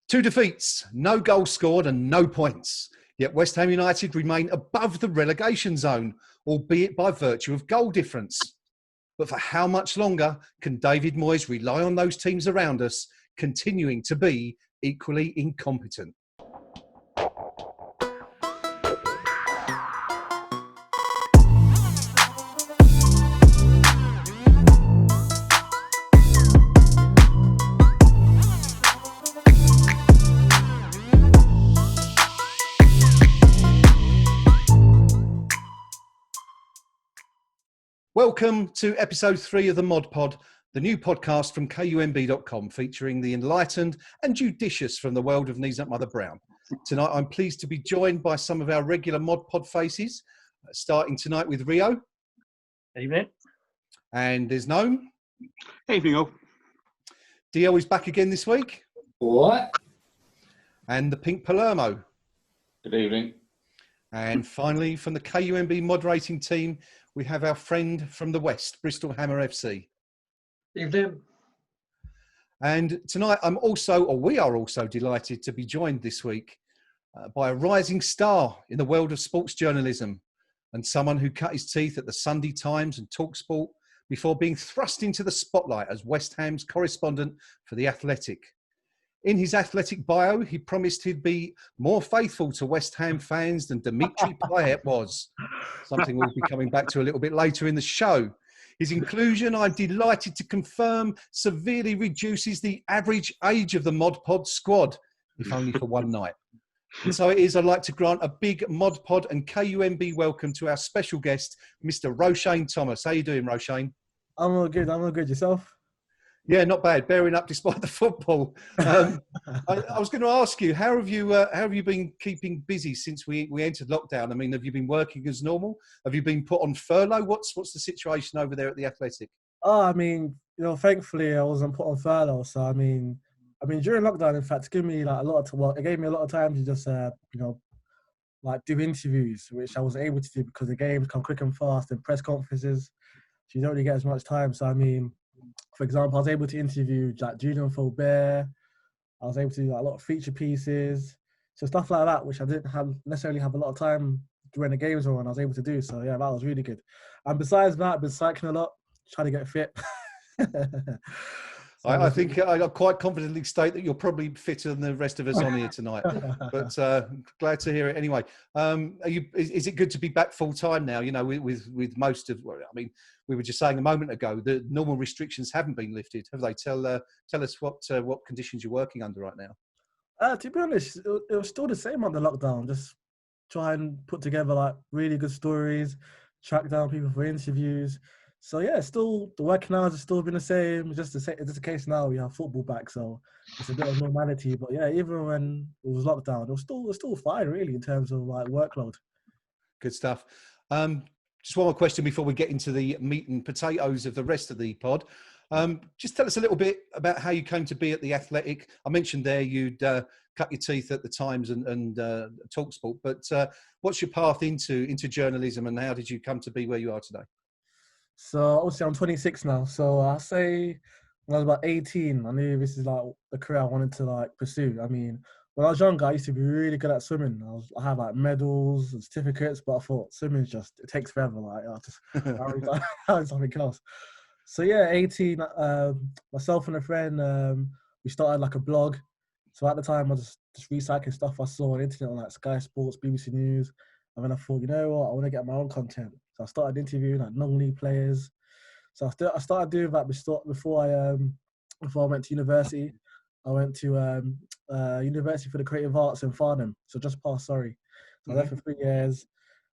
2 defeats, no goals scored and no points. Yet West Ham United remain above the relegation zone, albeit by virtue of goal difference. But for how much longer can David Moyes rely on those teams around us continuing to be equally incompetent? Welcome to episode 3 of the Mod Pod, the new podcast from KUMB.com featuring the enlightened and judicious from the world of Knees Up Mother Brown. Tonight I'm pleased to be joined by some of our regular Mod Pod faces, starting tonight with Rio. Evening. And there's Gnome. Evening all. Dio is back again this week. What? And the Pink Palermo. Good evening. And finally, from the KUMB moderating team, we have our friend from the West, bristolhammerfc. Evening. And tonight we are also delighted to be joined this week by a rising star in the world of sports journalism and someone who cut his teeth at the Sunday Times and TalkSport before being thrust into the spotlight as West Ham's correspondent for The Athletic. In his Athletic bio, he promised he'd be more faithful to West Ham fans than Dimitri Payet was, something we'll be coming back to a little bit later in the show. His inclusion, I'm delighted to confirm, severely reduces the average age of the Mod Pod squad, if only for one night. And so it is, I'd like to grant a big Mod Pod and KUMB welcome to our special guest, Mr. Roshane Thomas. How you doing, Roshane? I'm all good. Yourself? Yeah, not bad. Bearing up despite the football. I was going to ask you, how have you been keeping busy since we entered lockdown? I mean, have you been working as normal? Have you been put on furlough? What's the situation over there at the Athletic? Oh, I mean, thankfully I wasn't put on furlough. So I mean, during lockdown, in fact, it gave me like a lot of work. It gave me a lot of time to just like do interviews, which I wasn't able to do because the games come quick and fast and press conferences. So you don't really get as much time. So I mean, for example, I was able to interview like Julian Faubert. I was able to do like, a lot of feature pieces, so stuff like that, which I didn't necessarily have a lot of time during the games on. I was able to do. So yeah, that was really good. And besides that, I've been cycling a lot, trying to get fit. I think I quite confidently state that you're probably fitter than the rest of us on here tonight. But glad to hear it anyway. Is it good to be back full time now? With most of, I mean, we were just saying a moment ago that normal restrictions haven't been lifted, have they? Tell us what conditions you're working under right now. To be honest, it was still the same on the lockdown. Just try and put together like really good stories, track down people for interviews. So yeah, still the working hours have still been the same. It's just the case now we have football back, so it's a bit of normality. But yeah, even when it was lockdown, it was still fine really in terms of like workload. Good stuff. Just one more question before we get into the meat and potatoes of the rest of the pod. Just tell us a little bit about how you came to be at the Athletic. I mentioned there you'd cut your teeth at the Times and TalkSport, but what's your path into journalism and how did you come to be where you are today? So obviously I'm 26 now. So I say when I was about 18, I knew this is like the career I wanted to like pursue. I mean, when I was younger, I used to be really good at swimming. I had like medals and certificates, but I thought swimming it takes forever. Like I just something else. So yeah, 18, myself and a friend, we started like a blog. So at the time, I just recycling stuff I saw on the internet on like Sky Sports, BBC News. And then I thought, you know what, I want to get my own content. So I started interviewing like non-league players. So I started doing that before I went to university. I went to University for the Creative Arts in Farnham, so just past Surrey. So I was there for 3 years.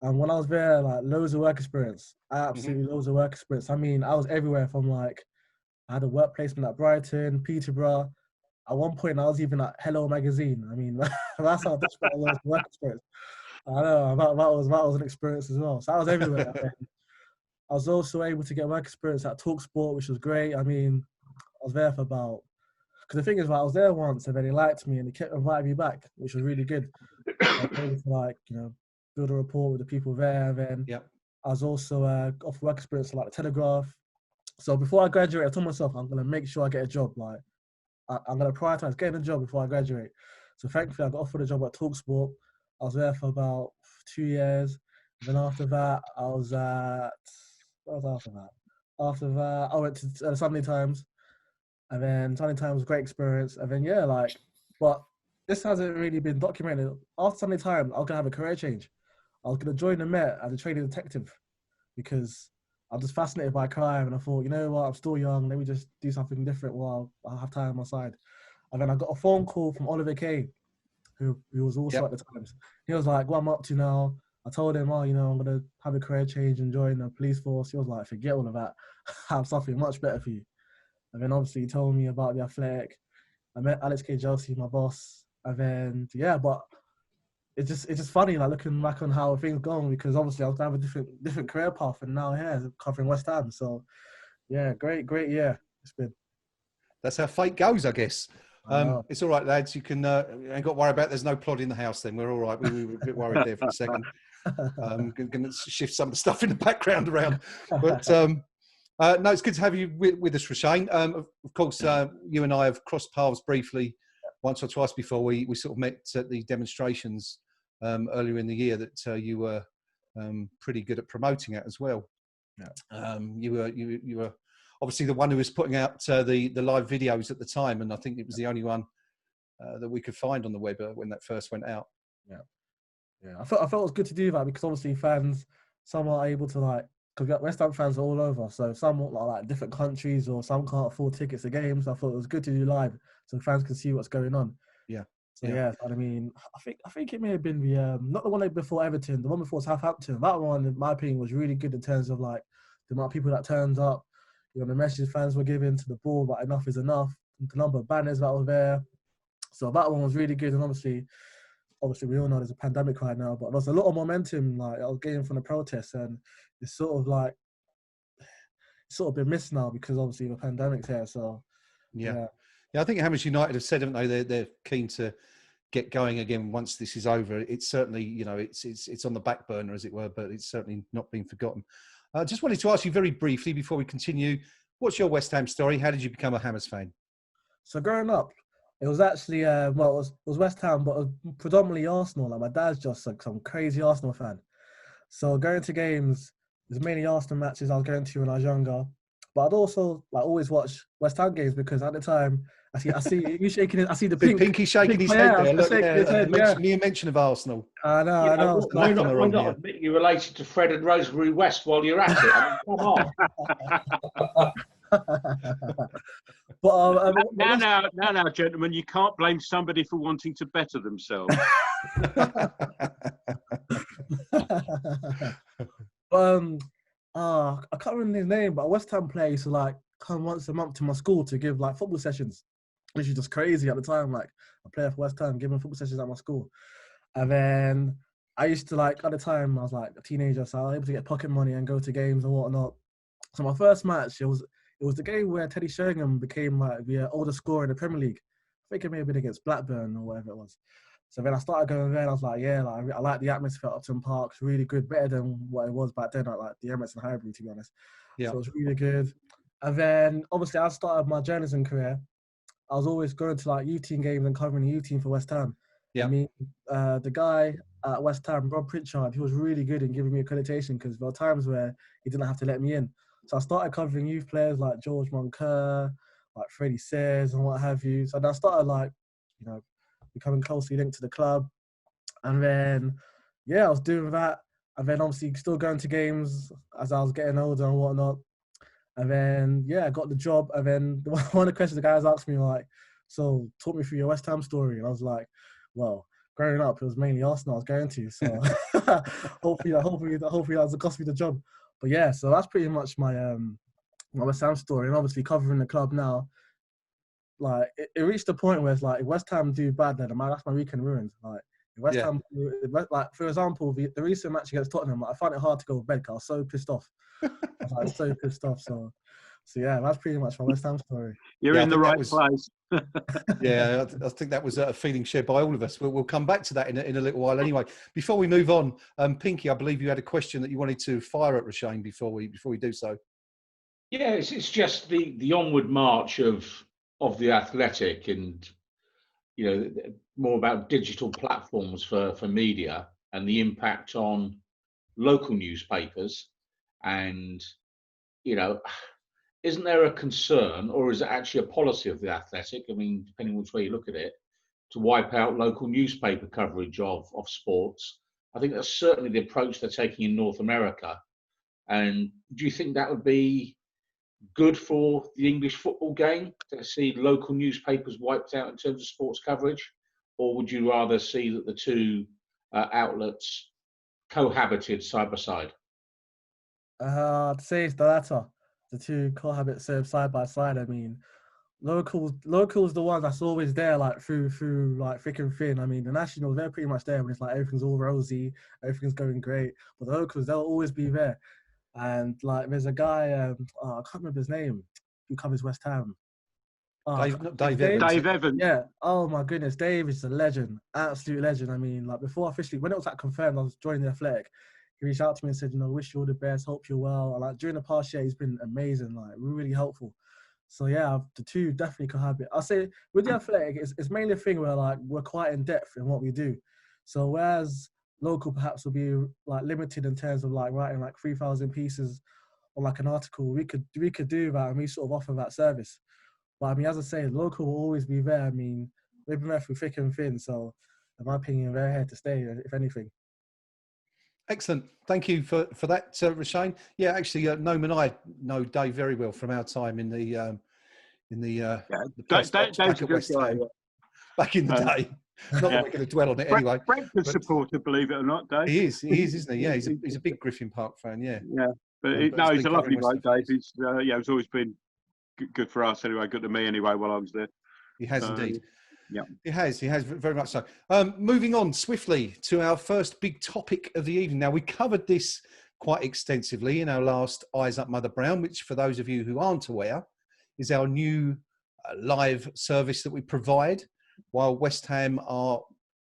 And when I was there, like loads of work experience, absolutely loads of work experience. I mean, I was everywhere from like, I had a work placement at Brighton, Peterborough. At one point, I was even at Hello Magazine. I mean, that's how much I was work experience. I know, that was an experience as well. So I was everywhere. I was also able to get work experience at TalkSport, which was great. I mean, I was there for about, because the thing is, I was there once and then they liked me and they kept inviting me back, which was really good. I was able to like, build a rapport with the people there. And then I was also off work experience like the Telegraph. So before I graduated, I told myself I'm going to make sure I get a job. Like, I'm going to prioritize getting a job before I graduate. So thankfully, I got offered a job at TalkSport. I was there for about 2 years. Then after that, I was at, what was after that? After that, I went to Sunday Times. And then Sunday Times was a great experience. And then, yeah, like, but this hasn't really been documented. After Sunday Times, I was going to have a career change. I was going to join the Met as a trainee detective because I'm just fascinated by crime. And I thought, you know what, I'm still young. Let me just do something different while I have time on my side. And then I got a phone call from Oliver Kay, who was also at the Times. He was like, what I'm up to now. I told him, oh, you know, I'm going to have a career change and join the police force. He was like, forget all of that. I have something much better for you. And then obviously he told me about the Athletic. I met Alex K. Chelsea, my boss. And then, yeah, but it's just funny, like, looking back on how things going, because obviously I was going to have a different career path, and now, yeah, covering West Ham. So, yeah, great year. It's been. That's how fate goes, I guess. It's all right, lads. You can ain't got to worry about. There's no plot in the house. Then we're all right. We were a bit worried there for a second. Going to shift some of the stuff in the background around, but no, it's good to have you with us, Roshane. Of course, you and I have crossed paths briefly once or twice before. We sort of met at the demonstrations earlier in the year that you were pretty good at promoting at as well. Yeah. You were obviously the one who was putting out the live videos at the time, and I think it was the only one that we could find on the web when that first went out. Yeah. I felt it was good to do that because obviously fans, some are able to, like, because West Ham fans are all over, so some like different countries, or some can't afford tickets to games. So I thought it was good to do live so fans can see what's going on. Yeah. So yeah, I mean, I think it may have been the not the one before Everton, the one before Southampton. That one, in my opinion, was really good in terms of like the amount of people that turned up, you know, the message fans were giving to the ball, but enough is enough. The number of banners that were there, so that one was really good. And obviously we all know there's a pandemic right now, but there's a lot of momentum like I was getting from the protests, and it's sort of been missed now because obviously the pandemic's here. So yeah, I think Hammers United have said, haven't they? They're keen to get going again once this is over. It's certainly, you know, it's on the back burner, as it were, but it's certainly not been forgotten. I just wanted to ask you very briefly before we continue, what's your West Ham story? How did you become a Hammers fan? So growing up, it was actually it was West Ham, but it was predominantly Arsenal. Like my dad's just like some crazy Arsenal fan. So going to games, there's mainly Arsenal matches I was going to when I was younger. But I'd also like always watch West Ham games because at the time I see you shaking it. I see the pinky shaking his head there. Look, mere mention of Arsenal. I know. Why not admit you're related to Fred and Rosemary West while you're at it? I mean, come on. But now, gentlemen, you can't blame somebody for wanting to better themselves. I can't remember his name, but a West Ham player used to like come once a month to my school to give like football sessions, which is just crazy at the time. Like a player for West Ham giving football sessions at my school, and then I used to like at the time I was like a teenager, so I was able to get pocket money and go to games and whatnot. So my first match, it was the game where Teddy Sheringham became like the oldest scorer in the Premier League. I think it may have been against Blackburn or whatever it was. So then I started going there and I was like, yeah, like, I like the atmosphere at Upton Park. It's really good, better than what it was back then, like the Emirates and Highbury, to be honest. Yeah. So it was really good. And then obviously I started my journalism career. I was always going to like youth team games and covering the youth team for West Ham. Yeah. I mean, the guy at West Ham, Rob Pritchard, he was really good in giving me accreditation because there were times where he didn't have to let me in. So I started covering youth players like George Moncur, like Freddie Sayers and what have you. So then I started like, you know, becoming closely linked to the club. And then, yeah, I was doing that. And then obviously still going to games as I was getting older and whatnot. And then, yeah, I got the job. And then one of the questions the guys asked me, like, so talk me through your West Ham story. And I was like, well, growing up, it was mainly Arsenal I was going to. So hopefully that doesn't cost me the job. But yeah, so that's pretty much my my West Ham story. And obviously covering the club now, like it reached a point where it's like if West Ham do bad, then that's my weekend ruined. Like if West Ham, like for example, the recent match against Tottenham, I found it hard to go to bed because I was so pissed off. I was like so pissed off. So yeah, that's pretty much my West Ham story. You're in the right place. Yeah, I think that was a feeling shared by all of us. We'll come back to that in a little while. Anyway, before we move on, Pinky, I believe you had a question that you wanted to fire at Roshane before we do so. Yeah, it's just the onward march of of the Athletic, and more about digital platforms for media and the impact on local newspapers. And isn't there a concern, or is it actually a policy of the Athletic, I mean, depending which way you look at it, to wipe out local newspaper coverage of sports? I think that's certainly the approach they're taking in North America. And do you think that would be good for the English football game, to see local newspapers wiped out in terms of sports coverage? Or would you rather see that the two outlets cohabited side by side? I'd say it's the latter. The two cohabit side by side. I mean, local's the one that's always there, like through like thick and thin. I mean, the nationals, they're pretty much there when it's like everything's all rosy, everything's going great. But the locals, they'll always be there. And like, there's a guy, I can't remember his name, who covers West Ham. Dave Evans. Dave Evans. Yeah. Oh my goodness, Dave is a legend, absolute legend. I mean, like, before officially, when it was like confirmed I was joining the Athletic, he reached out to me and said, wish you all the best, hope you're well. And like, during the past year, he's been amazing, like really helpful. So yeah, the two definitely cohabit. I'll say with the Athletic, it's mainly a thing where like we're quite in depth in what we do. So whereas local perhaps will be like limited in terms of like writing like 3,000 pieces on like an article, we could do that, and we sort of offer that service. But I mean, as I say, local will always be there. I mean, we've been there through thick and thin. So in my opinion, they're here to stay, if anything. Excellent. Thank you for that, Roshane. Yeah, actually, Gnome and I know Dave very well from our time in the press box back at West Ham, back in the day. Not that we're going to dwell on it anyway. Brentford supporter, believe it or not, Dave. He is, isn't he? Yeah, he's a big Griffin Park fan. Yeah. Yeah, but he's a lovely bloke, Dave. He's it's always been good for us anyway. Good to me anyway while I was there. He has indeed. Yeah, he has very much so. Moving on swiftly to our first big topic of the evening. Now, we covered this quite extensively in our last Eyes Up Mother Brown, which, for those of you who aren't aware, is our new live service that we provide while West Ham are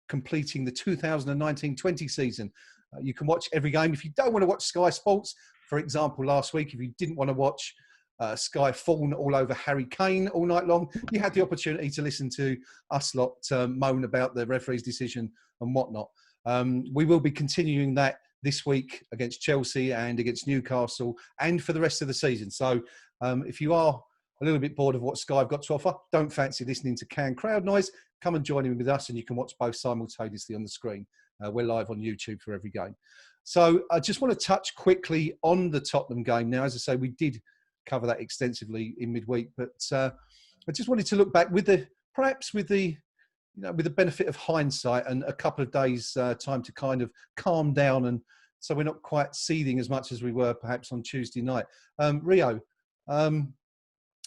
completing the 2019-20 season. You can watch every game. If you don't want to watch Sky Sports, for example, last week, if you didn't want to watch Sky fawn all over Harry Kane all night long, you had the opportunity to listen to us lot moan about the referee's decision and whatnot. We will be continuing that this week against Chelsea and against Newcastle and for the rest of the season. So if you are a little bit bored of what Sky have got to offer, don't fancy listening to canned crowd noise, come and join in with us and you can watch both simultaneously on the screen. We're live on YouTube for every game. So I just want to touch quickly on the Tottenham game. Now, as I say, we did cover that extensively in midweek, but I just wanted to look back with the benefit of hindsight and a couple of days time to kind of calm down, and so we're not quite seething as much as we were perhaps on Tuesday night. Rio,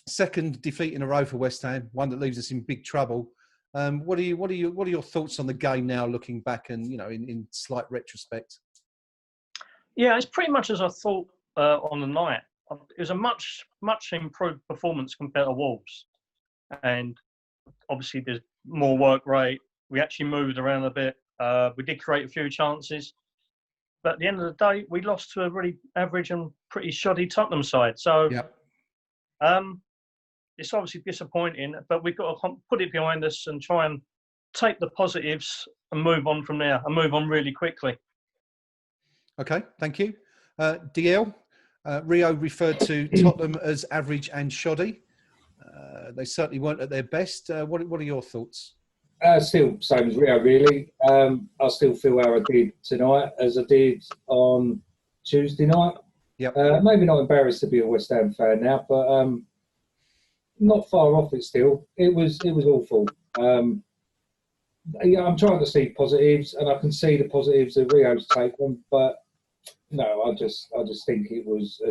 second defeat in a row for West Ham, one that leaves us in big trouble. What are your thoughts on the game now, looking back and in slight retrospect? Yeah, it's pretty much as I thought on the night. It was a much improved performance compared to Wolves, and obviously there's more work rate. We actually moved around a bit. We did create a few chances, but at the end of the day, we lost to a really average and pretty shoddy Tottenham side. So, it's obviously disappointing, but we've got to put it behind us and try and take the positives and move on from there, and move on really quickly. Okay, thank you. DL, Rio referred to Tottenham as average and shoddy. They certainly weren't at their best. What are your thoughts? Still same as Rio, really. I still feel how I did tonight as I did on Tuesday night. Yep. Maybe not embarrassed to be a West Ham fan now, but not far off it still. It was awful. I'm trying to see positives, and I can see the positives that Rio's taken, but no, I just think it was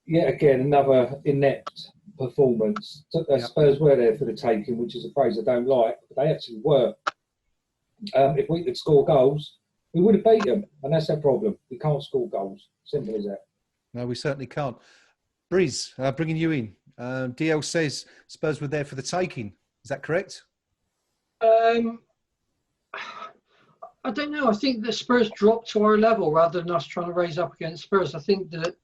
yet again another inept performance. Spurs were there for the taking, which is a phrase I don't like, but they actually were. If we could score goals, we would have beat them, and that's our problem. We can't score goals. Simple as that. No, we certainly can't. Briz, bringing you in. DL says Spurs were there for the taking. Is that correct? I don't know. I think the Spurs dropped to our level rather than us trying to raise up against Spurs. I think that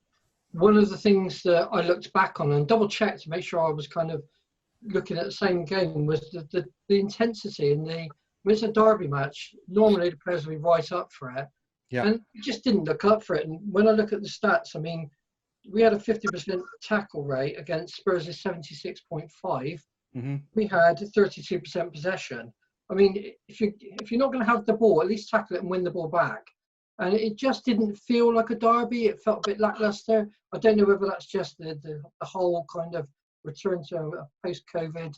one of the things that I looked back on and double checked to make sure I was kind of looking at the same game was the intensity and when it's a derby match, normally the players will be right up for it. Yeah. And we just didn't look up for it. And when I look at the stats, I mean, we had a 50% tackle rate against Spurs' 76.5. Mm-hmm. We had 32% possession. I mean, if you're not going to have the ball, at least tackle it and win the ball back. And it just didn't feel like a derby. It felt a bit lackluster. I don't know whether that's just the whole kind of return to a post-COVID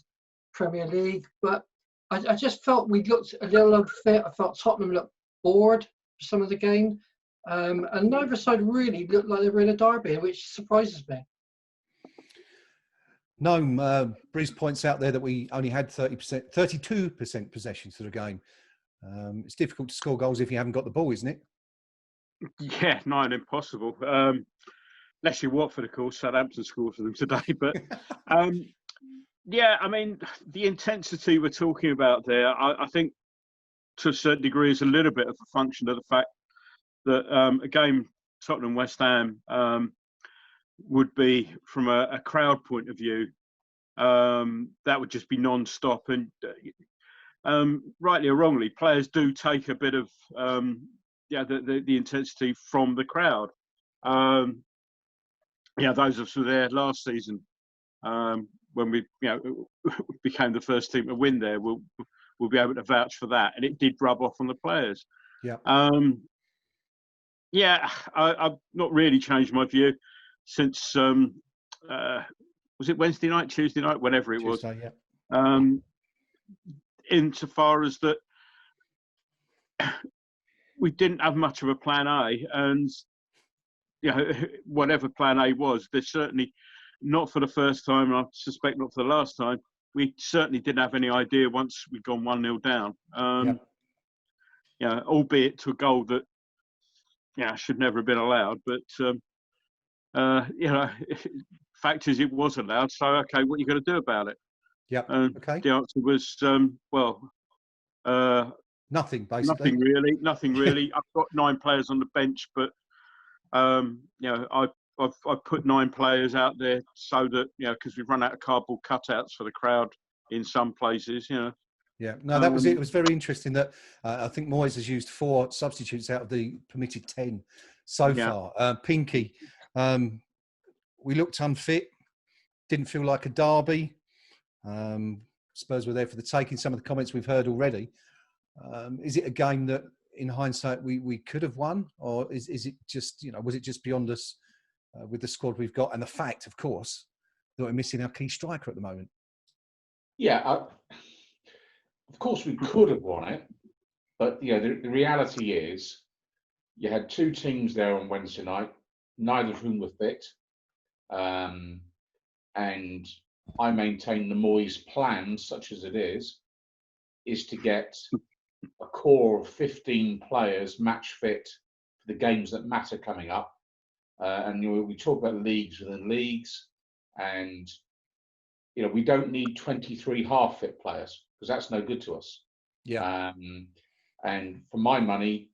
Premier League, but I just felt we looked a little unfit. I felt Tottenham looked bored for some of the game. And neither side really looked like they were in a derby, which surprises me. Gnome, Briz points out there that we only had 32% possession to the game. It's difficult to score goals if you haven't got the ball, isn't it? Yeah, nigh impossible. Unless you're Watford, of course. Southampton scored for them today. But yeah, I mean, the intensity we're talking about there, I think to a certain degree is a little bit of a function of the fact that a game Tottenham-West Ham would be, from a crowd point of view, that would just be non-stop. And rightly or wrongly, players do take a bit of the intensity from the crowd. Those of us who were there last season, when we became the first team to win there, we'll be able to vouch for that. And it did rub off on the players. Yeah. I've not really changed my view since was it Wednesday night, Tuesday night, whenever it was. Tuesday, yeah. Insofar as that we didn't have much of a plan A, and whatever plan A was, there's certainly not for the first time, and I suspect not for the last time, we certainly didn't have any idea once we'd gone 1-0 down. Albeit to a goal that should never have been allowed, but fact is it was allowed. So okay, what are you going to do about it? Yeah. Okay. The answer was nothing, basically. Nothing really. I've got 9 players on the bench, but I've put 9 players out there so that because we've run out of cardboard cutouts for the crowd in some places. Yeah, no, that was it. It was very interesting that I think Moyes has used 4 substitutes out of the permitted 10 so far. Pinky, we looked unfit, didn't feel like a derby. Spurs were there for the taking. Some of the comments we've heard already. Is it a game that, in hindsight, we could have won, or is it just was it just beyond us with the squad we've got and the fact, of course, that we're missing our key striker at the moment? Yeah, of course we could have won it, but the reality is you had 2 teams there on Wednesday night, neither of whom were fit, and I maintain the Moyes plan, such as it is to get a core of 15 players match fit for the games that matter coming up. And we talk about leagues within leagues, and we don't need 23 half fit players because that's no good to us. Yeah. And for my money,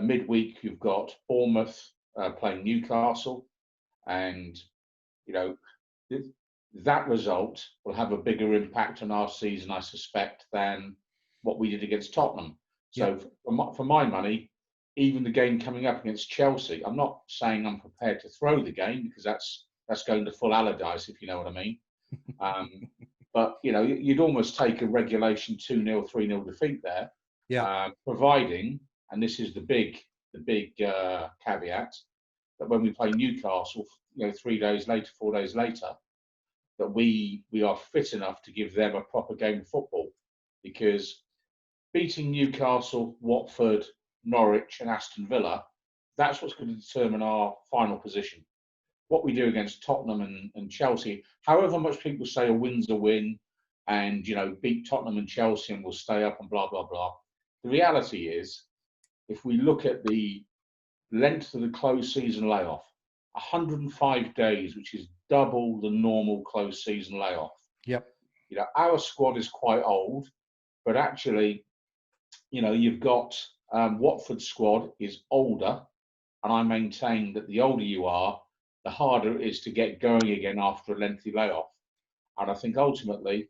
midweek you've got Bournemouth playing Newcastle, and that result will have a bigger impact on our season, I suspect, than what we did against Tottenham. So for my money, even the game coming up against Chelsea, I'm not saying I'm prepared to throw the game because that's going to full Allardyce, if you know what I mean. But you'd almost take a regulation 2-0, 3-0 defeat there. Yeah. Providing, and this is the big caveat, that when we play Newcastle, 3 days later, 4 days later, that we are fit enough to give them a proper game of football, because beating Newcastle, Watford, Norwich and Aston Villa, that's what's going to determine our final position. What we do against Tottenham and Chelsea, however much people say a win's a win, and beat Tottenham and Chelsea and we'll stay up and blah blah blah. The reality is, if we look at the length of the closed season layoff, 105 days, which is double the normal closed season layoff. Yep. Our squad is quite old, but actually, you've got Watford's squad is older, and I maintain that the older you are, the harder it is to get going again after a lengthy layoff. And I think ultimately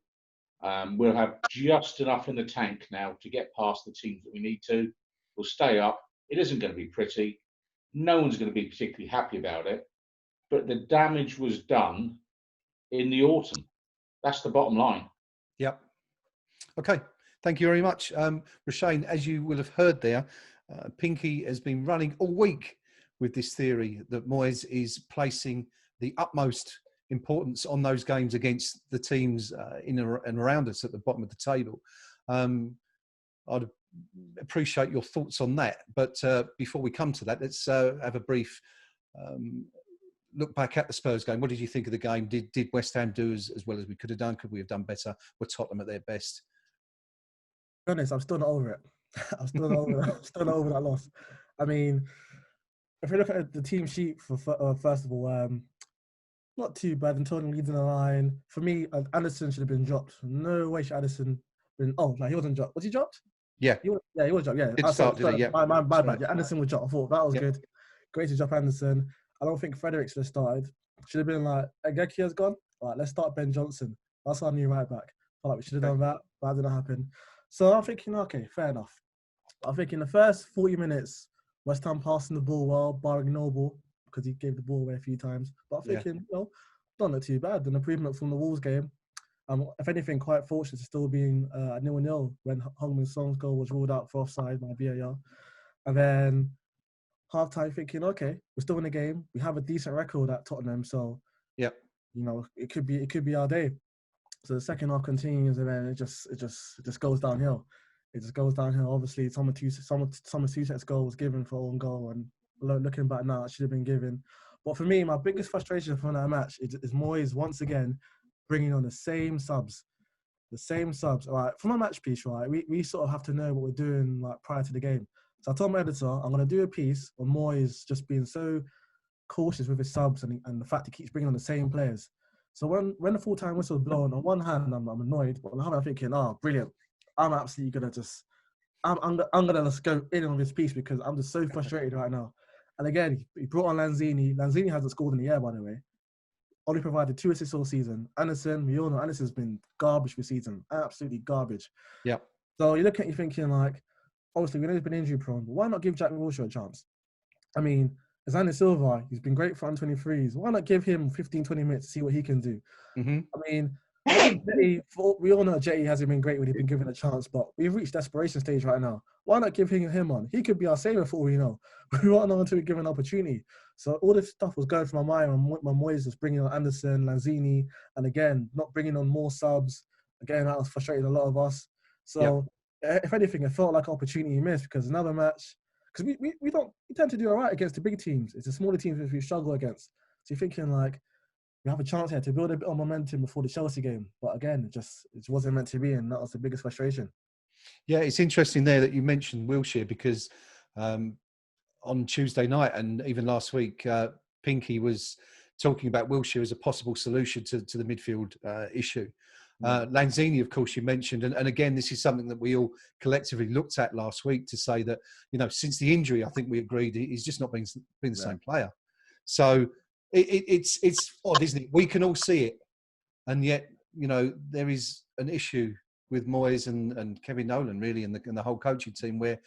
we'll have just enough in the tank now to get past the teams that we need to. We'll stay up. It isn't going to be pretty. No one's going to be particularly happy about it. But the damage was done in the autumn. That's the bottom line. Yep. Okay. Thank you very much. Roshane, as you will have heard there, Pinky has been running all week with this theory that Moyes is placing the utmost importance on those games against the teams in and around us at the bottom of the table. I'd appreciate your thoughts on that. But before we come to that, let's have a brief look back at the Spurs game. What did you think of the game? Did West Ham do as well as we could have done? Could we have done better? Were Tottenham at their best? To be honest, I'm still not over it. I'm still not over that loss. I mean, if we look at the team sheet for first of all, not too bad. Antonio leads in the line. For me, Anderson should have been dropped. No way should Anderson been. Oh no, he wasn't dropped. Was he dropped? Yeah. He was dropped. Yeah. Did start, did he? Yeah. My bad. Yeah, Anderson was dropped. I thought that was good. Great to drop Anderson. I don't think Frederick should have started. Should have been like, Ageki has gone. All right, let's start Ben Johnson. That's our new right back. I like we should have done that, but that didn't happen. So I'm thinking, okay, fair enough. I think in the first 40 minutes, West Ham passing the ball well, barring Noble, because he gave the ball away a few times. But I'm thinking, don't look too bad. An improvement from the Wolves game. If anything, quite fortunate to still being 0-0 when Heung-min Son's goal was ruled out for offside by VAR. And then half-time thinking, okay, we're still in the game. We have a decent record at Tottenham, so it could be our day. So the second half continues, and then it just goes downhill. It just goes downhill. Obviously, Thomas Tuchel's goal was given for own goal, and looking back now, it should have been given. But for me, my biggest frustration from that match is Moyes once again bringing on the same subs. All right, from a match piece, right, we sort of have to know what we're doing like prior to the game. So I told my editor, I'm going to do a piece on Moyes just being so cautious with his subs and the fact he keeps bringing on the same players. So when the full-time whistle is blown, on one hand, I'm annoyed, but on the other, I'm thinking, brilliant. I'm absolutely going to just, I'm going to just go in on this piece because I'm just so frustrated right now. And again, he brought on Lanzini. Lanzini hasn't scored in the year, by the way. Only provided 2 assists all season. Anderson, we all know Anderson's been garbage this season. Absolutely garbage. Yeah. So you look at you thinking like, obviously, we know he's been injury prone, but why not give Jack Wilshere a chance? I mean, Xander Silva, he's been great for under-23s. Why not give him 15, 20 minutes to see what he can do? Mm-hmm. I mean, Jetty, we all know Jetty hasn't been great when he's been given a chance, but we've reached desperation stage right now. Why not give him on? He could be our savior for all we know. We won't know until we give him an opportunity. So all this stuff was going through my mind when Moyes was bringing on Anderson, Lanzini, and again, not bringing on more subs. Again, that was frustrating a lot of us. So if anything, it felt like an opportunity missed because another match, because we tend to do all right against the big teams. It's the smaller teams which we struggle against. So you're thinking like, we have a chance here to build a bit of momentum before the Chelsea game. But again, it wasn't meant to be, and that was the biggest frustration. Yeah, it's interesting there that you mentioned Wilshere because on Tuesday night and even last week, Pinky was talking about Wilshere as a possible solution to the midfield issue. Lanzini, of course, you mentioned, and again, this is something that we all collectively looked at last week to say that, since the injury, I think we agreed he's just not been the same player. So it's odd, isn't it? We can all see it, and yet there is an issue with Moyes and Kevin Nolan really, and the whole coaching team where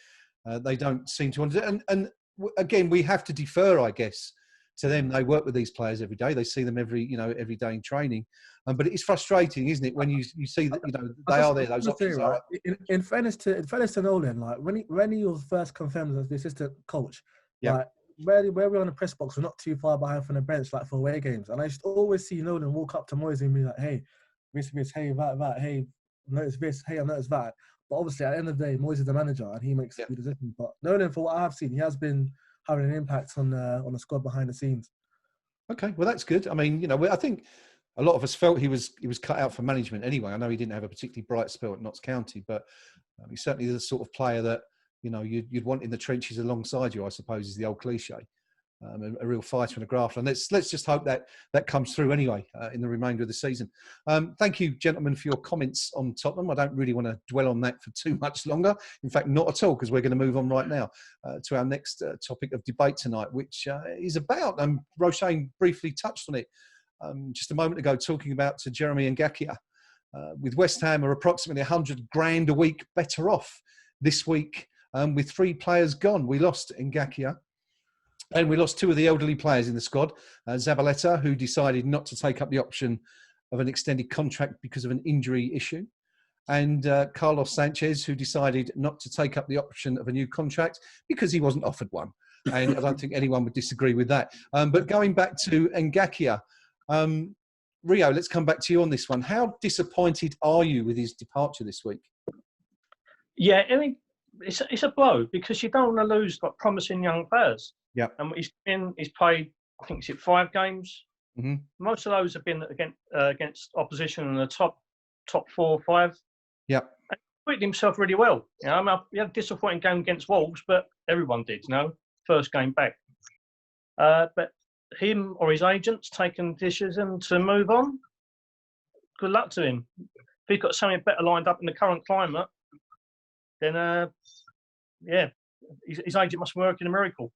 they don't seem to understand. And again, we have to defer, I guess, to them. They work with these players every day. They see them every day in training. But it's frustrating, isn't it, when you see that they are there. Those options are. In fairness to Nolan, like when he was first confirmed as the assistant coach, like where we're on the press box, we're not too far behind from the bench, like for away games. And I just always see Nolan walk up to Moyes and be like, "Hey, this, hey, that, hey, notice this, hey, I noticed that." But obviously, at the end of the day, Moyes is the manager and he makes the decision. But Nolan, for what I have seen, he has been having an impact on the squad behind the scenes. Okay, well that's good. I mean, I think a lot of us felt he was cut out for management anyway. I know he didn't have a particularly bright spell at Notts County, but he's certainly the sort of player that you'd want in the trenches alongside you, I suppose, is the old cliche. A real fighter and a grafter. And let's just hope that comes through anyway in the remainder of the season. Thank you, gentlemen, for your comments on Tottenham. I don't really want to dwell on that for too much longer. In fact, not at all, because we're going to move on right now to our next topic of debate tonight, which is about, Roshane briefly touched on it, just a moment ago talking about to Jeremy Ngakia. With West Ham are approximately 100 grand a week better off this week with 3 players gone. We lost Ngakia and we lost 2 of the elderly players in the squad. Zabaleta, who decided not to take up the option of an extended contract because of an injury issue. And Carlos Sanchez, who decided not to take up the option of a new contract because he wasn't offered one. And I don't think anyone would disagree with that. But going back to Ngakia, Rio, let's come back to you on this one. How disappointed are you with his departure this week? Yeah, I mean, it's a blow because you don't want to lose like promising young players. Yeah. And he's played, I think, 5 games. Mm-hmm. Most of those have been against opposition in the top 4 or 5. Yeah. And he put himself really well. You know, I mean, he had a disappointing game against Wolves, but everyone did, you know, first game back. But him or his agents taking the decision to move on, good luck to him. If he's got something better lined up in the current climate, then, yeah, his agent must be working a miracle.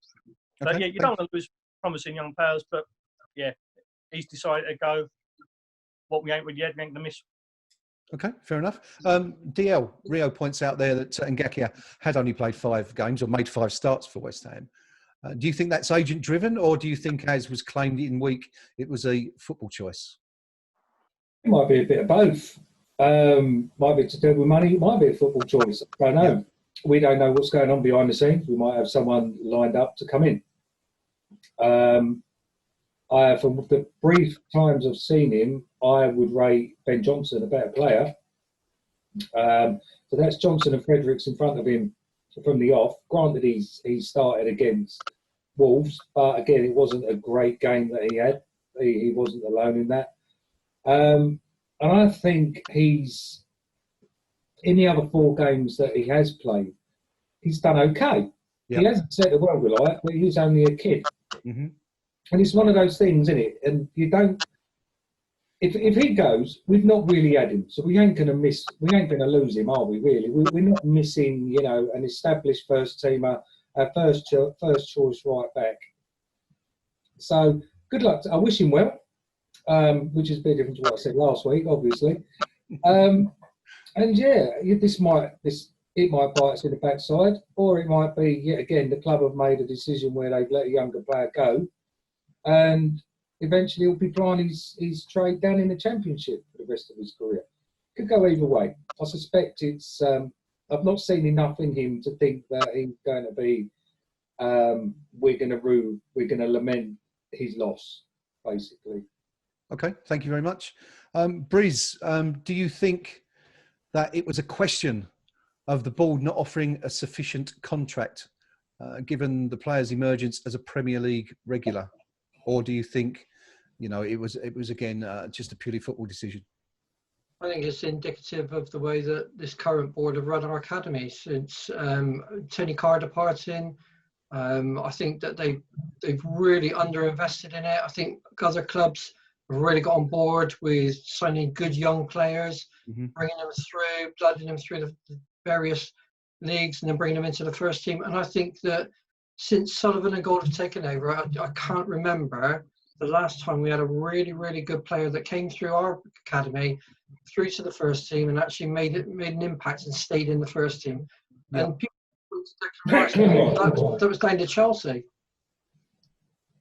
So, Okay. yeah, you don't want to lose promising young players, but, yeah, he's decided to go. What we ain't with yet, we ain't going to miss. Okay, fair enough. DL, Rio points out there that Ngakia had only played 5 games or made 5 starts for West Ham. Do you think that's agent-driven, or do you think, as was claimed in week, it was a football choice? It might be a bit of both. Might be to do with money. It might be a football choice. I don't know. Yeah. We don't know what's going on behind the scenes. We might have someone lined up to come in. From the brief times I've seen him, I would rate Ben Johnson a better player. So that's Johnson and Fredericks in front of him from the off. Granted, he started against Wolves, but again, it wasn't a great game that he had. He wasn't alone in that. And I think he's, in the other 4 games that he has played, he's done okay. Yep. He hasn't set the world alight, but he's only a kid. Mm-hmm. And it's one of those things, isn't it? And you don't. If he goes, we've not really had him, so we ain't going to lose him, are we? Really, we're not missing, you know, an established first teamer, our first choice right back. So good luck. I wish him well, which is a bit different to what I said last week, obviously. And yeah, it might bite us in the backside, or it might be yet again the club have made a decision where they've let a younger player go. And eventually he'll be playing his trade down in the Championship for the rest of his career. Could go either way. I suspect it's. I've not seen enough in him to think that he's going to be. We're going to lament his loss, basically. Okay, thank you very much, Briz. Do you think that it was a question of the board not offering a sufficient contract, given the player's emergence as a Premier League regular? Or do you think, you know, it was again just a purely football decision? I think it's indicative of the way that this current board have run our academy since Tony Carr departing. I think that they've really underinvested in it. I think other clubs have really got on board with signing good young players, mm-hmm. bringing them through, blooding them through the various leagues, and then bringing them into the first team. And I think that since Sullivan and Gold have taken over, I can't remember the last time we had a really, really good player that came through our academy, through to the first team, and actually made an impact and stayed in the first team. Yeah. And people, that was down to Chelsea.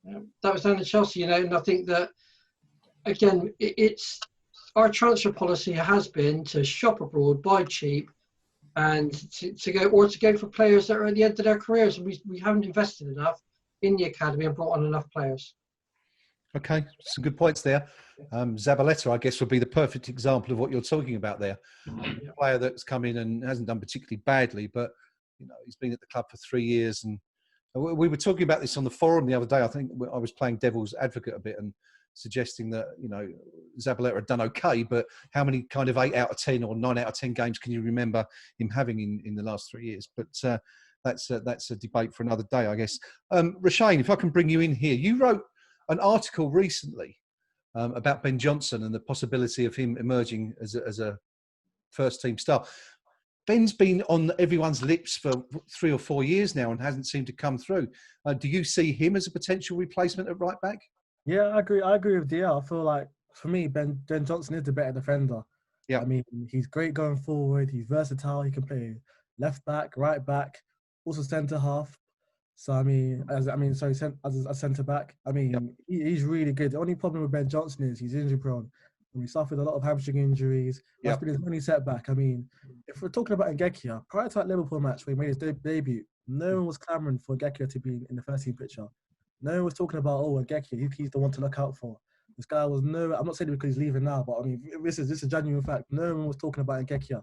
Yeah, that was down to Chelsea, you know. And I think that again, it's our transfer policy has been to shop abroad, buy cheap, and to go for players that are at the end of their careers. We haven't invested enough in the academy and brought on enough players. Okay, some good points there. Zabaleta, I guess, would be the perfect example of what you're talking about there. A player that's come in and hasn't done particularly badly, but you know, he's been at the club for 3 years. And we were talking about this on the forum the other day. I think I was playing devil's advocate a bit and suggesting that, you know, Zabaleta had done okay, but how many kind of 8 out of 10 or 9 out of 10 games can you remember him having in the last 3 years? But that's a debate for another day, I guess. Roshane, if I can bring you in here, you wrote an article recently about Ben Johnson and the possibility of him emerging as a first team star. Ben's been on everyone's lips for 3 or 4 years now and hasn't seemed to come through. Do you see him as a potential replacement at right back? Yeah, I agree. I agree with Dia. I feel like for me, Ben Johnson is the better defender. Yeah. I mean, he's great going forward. He's versatile. He can play left back, right back, also centre half. So as a centre back. I mean, he's really good. The only problem with Ben Johnson is he's injury prone. And he suffered a lot of hamstring injuries. That's been his only setback. I mean, if we're talking about Nketiah, prior to that Liverpool match where he made his debut, no one was clamouring for Nketiah to be in the first team picture. No one was talking about, Nketiah, he's the one to look out for. This guy was I'm not saying it because he's leaving now, but I mean, this is a genuine fact. No one was talking about Nketiah.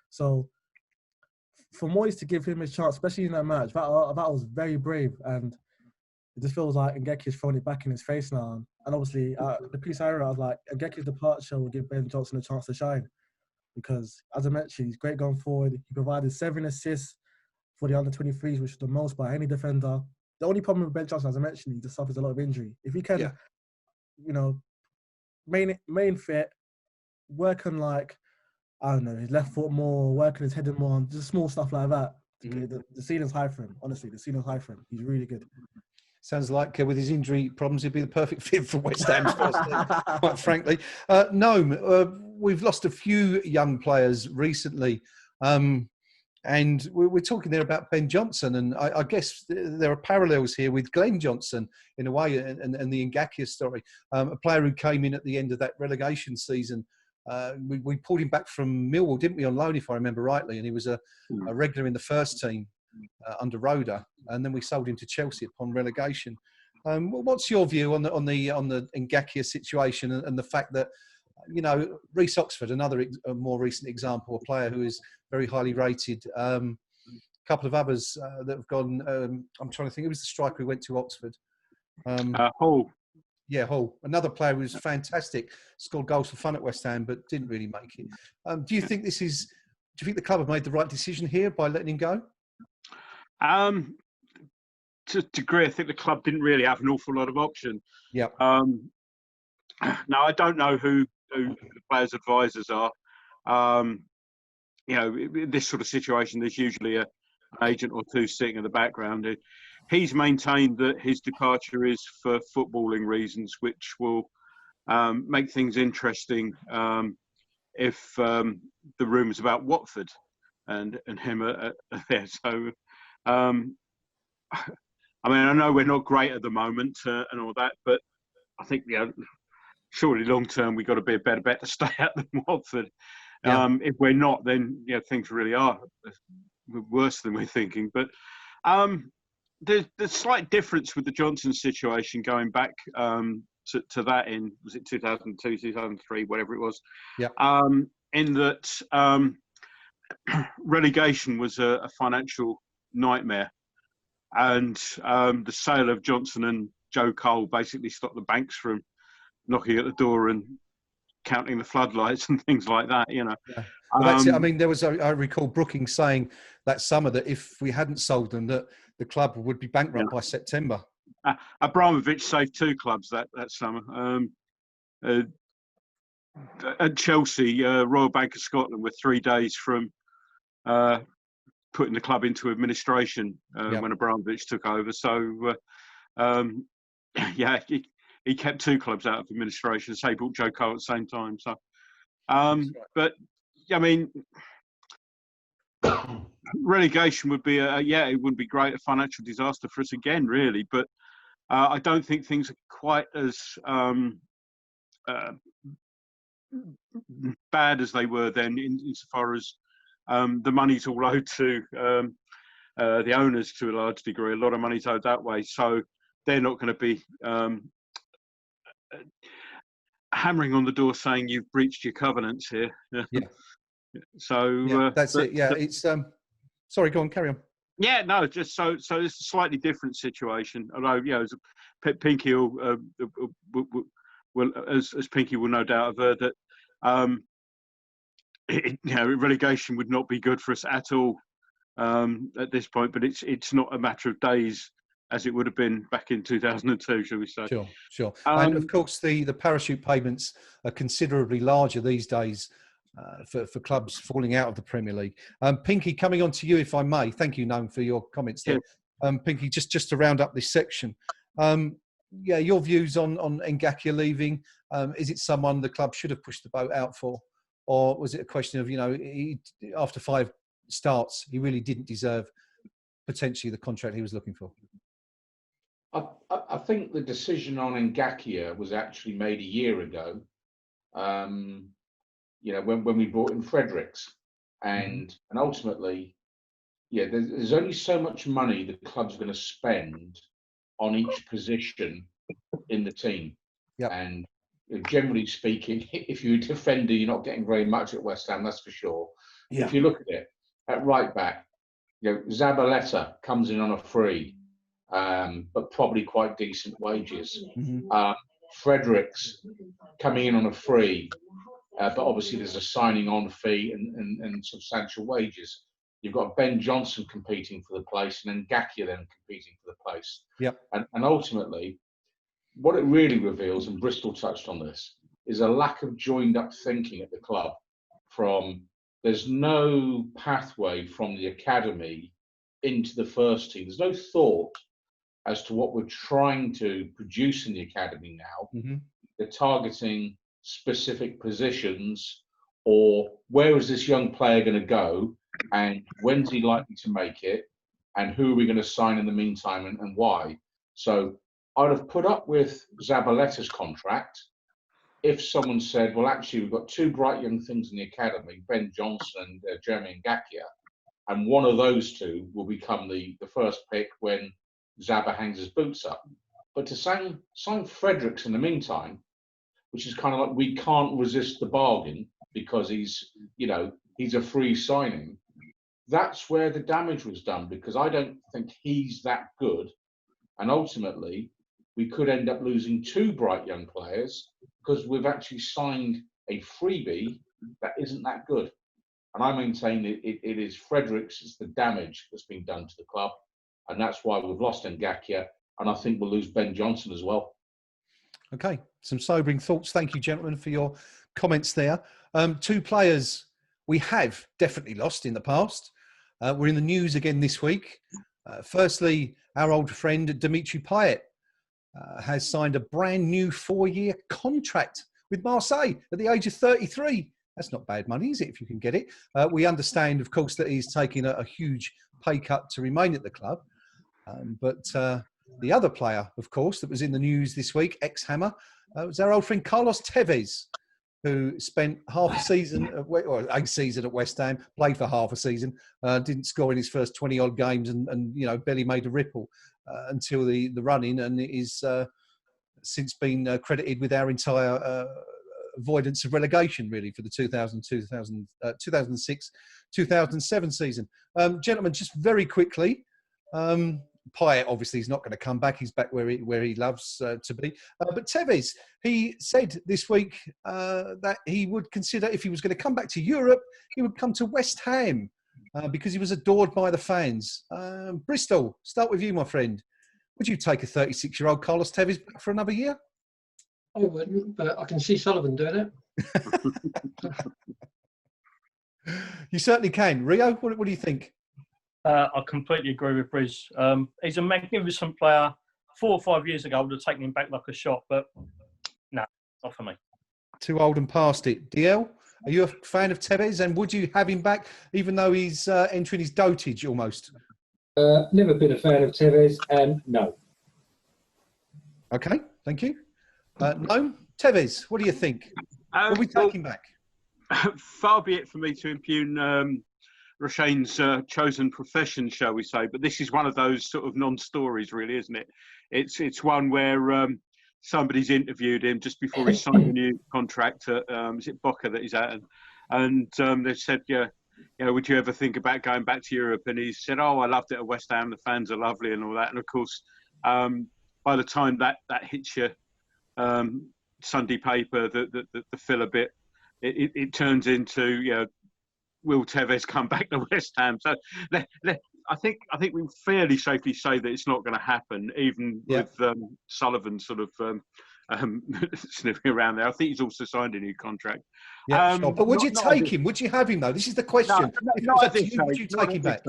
So for Moyes to give him his chance, especially in that match, that was very brave, and it just feels like Nketiah's throwing it back in his face now. And obviously, the piece I wrote, I was like, Nketiah's departure will give Ben Johnson a chance to shine, because as I mentioned, he's great going forward. He provided 7 assists for the under-23s, which is the most by any defender. The only problem with Ben Johnson, as I mentioned, he just suffers a lot of injury. If he can, main fit, work on his left foot more, work on his heading more, just small stuff like that. Mm-hmm. The ceiling's high for him. Honestly, the ceiling's high for him. He's really good. Sounds like with his injury problems, he'd be the perfect fit for West Ham's first team, quite frankly. Gnome, we've lost a few young players recently. And we're talking there about Ben Johnson, and I guess there are parallels here with Glenn Johnson in a way, and the Ngakia story. A player who came in at the end of that relegation season. We pulled him back from Millwall, didn't we, on loan, if I remember rightly, and he was a regular in the first team under Roda, and then we sold him to Chelsea upon relegation. What's your view on the Ngakia situation and the fact that, Reece Oxford, another more recent example, a player who is very highly rated. A couple of others that have gone. I'm trying to think. Who was the striker who went to Oxford? Hall. Yeah, Hall. Another player who was fantastic. Scored goals for fun at West Ham, but didn't really make it. Do you think Do you think the club have made the right decision here by letting him go? To a degree, I think the club didn't really have an awful lot of option. Yeah. Now I don't know who the players' advisors are. In this sort of situation, there's usually an agent or two sitting in the background. He's maintained that his departure is for footballing reasons, which will make things interesting if the rumours about Watford and him are there. So, I know we're not great at the moment and all that, but I think surely long term we've got to be a better bet to stay out than Watford. Yeah. If we're not, then things really are worse than we're thinking. But there's a slight difference with the Johnson situation going back to that in, was it 2002, 2003, whatever it was. Yeah. In that relegation was a financial nightmare, and the sale of Johnson and Joe Cole basically stopped the banks from knocking at the door and counting the floodlights and things like that, Yeah. Well, that's it. I mean, I recall Brookings saying that summer that if we hadn't sold them, that the club would be bankrupt by September. Abramovich saved 2 clubs that summer. At Chelsea, Royal Bank of Scotland were 3 days from putting the club into administration when Abramovich took over. So, he kept 2 clubs out of administration. So he brought Joe Cole at the same time. So, but I mean, relegation would be it wouldn't be great, a financial disaster for us again, really. But I don't think things are quite as bad as they were then, insofar as the money's all owed to the owners to a large degree. A lot of money's owed that way, so they're not going to be hammering on the door saying you've breached your covenants here. Yeah. So that's it. Yeah, it's sorry, go on, carry on. Yeah, no, just so it's a slightly different situation. Although Pinky will as Pinky will no doubt have heard that relegation would not be good for us at all at this point. But it's not a matter of days, as it would have been back in 2002, shall we say? Sure. And of course, the parachute payments are considerably larger these days for clubs falling out of the Premier League. Pinky, coming on to you, if I may. Thank you, Gnome, for your comments there. Yeah. Pinky, just to round up this section, yeah, your views on Ngakia leaving. Is it someone the club should have pushed the boat out for, or was it a question of, you know, after 5 starts, he really didn't deserve potentially the contract he was looking for? I think the decision on Ngakia was actually made a year ago. You know, when we brought in Fredericks, and ultimately, yeah, there's only so much money the club's going to spend on each position in the team. Yep. And generally speaking, if you're a defender, you're not getting very much at West Ham, that's for sure. Yeah. If you look at it, at right back, you know, Zabaleta comes in on a free, but probably quite decent wages. Fredericks coming in on a free, but obviously there's a signing on fee and substantial wages. You've got Ben Johnson competing for the place, and then Ngakia then competing for the place. Yep. And ultimately, what it really reveals, and Bristol touched on this, is a lack of joined up thinking at the club. There's no pathway from the academy into the first team. There's no thought as to what we're trying to produce in the academy now. They're targeting specific positions, or where is this young player going to go, and when's he likely to make it, and who are we going to sign in the meantime, and why. So I'd have put up with Zabaleta's contract if someone said, well, actually, we've got 2 bright young things in the academy, Ben Johnson and Jeremy Ngakia, and one of those 2 will become the first pick when Zaba hangs his boots up. But to sign Fredericks in the meantime, which is kind of like, we can't resist the bargain because he's a free signing. That's where the damage was done, because I don't think he's that good. And ultimately, we could end up losing 2 bright young players because we've actually signed a freebie that isn't that good. And I maintain that it is Fredericks, it's the damage that's been done to the club. And that's why we've lost Ngakia. And I think we'll lose Ben Johnson as well. Okay, some sobering thoughts. Thank you, gentlemen, for your comments there. 2 players we have definitely lost in the past. We're in the news again this week. Firstly, our old friend Dimitri Payet has signed a brand new 4-year contract with Marseille at the age of 33. That's not bad money, is it, if you can get it? We understand, of course, that he's taking a huge pay cut to remain at the club. But the other player, of course, that was in the news this week, ex-Hammer, was our old friend Carlos Tevez, who spent half a season, or a season at West Ham, played for half a season, didn't score in his first 20-odd games and you know, barely made a ripple until the run-in, and is since been credited with our entire avoidance of relegation, really, for the 2006-2007 season. Gentlemen, just very quickly, Payet obviously is not going to come back. He's back where he loves to be. But Tevez, he said this week that he would consider, if he was going to come back to Europe, he would come to West Ham because he was adored by the fans. Bristol, start with you, my friend. Would you take a 36-year-old Carlos Tevez back for another year? I wouldn't, but I can see Sullivan doing it. You certainly can. Rio, what do you think? I completely agree with Briz. He's a magnificent player. 4 or 5 years ago, I would have taken him back like a shot, but no, not for me. Too old and past it. DL, are you a fan of Tevez, and would you have him back, even though he's entering his dotage almost? Never been a fan of Tevez, and no. Okay, thank you. Gnome, Tevez, what do you think? Will we take him back? Far be it for me to impugn Roshane's chosen profession, shall we say, but this is one of those sort of non-stories, really, isn't it? It's one where somebody's interviewed him just before he signed a new contract at, is it Boca that he's at? And they said, yeah, you know, would you ever think about going back to Europe? And he said, oh, I loved it at West Ham, the fans are lovely and all that. And of course, by the time that hits your Sunday paper, the filler bit, it turns into, you know, will Tevez come back to West Ham? So I think we fairly safely say that it's not going to happen, even with Sullivan sort of sniffing around there. I think he's also signed a new contract. Yeah, sure. But would you take him? Would you have him, though? This is the question. Not at this age. Would you take him back?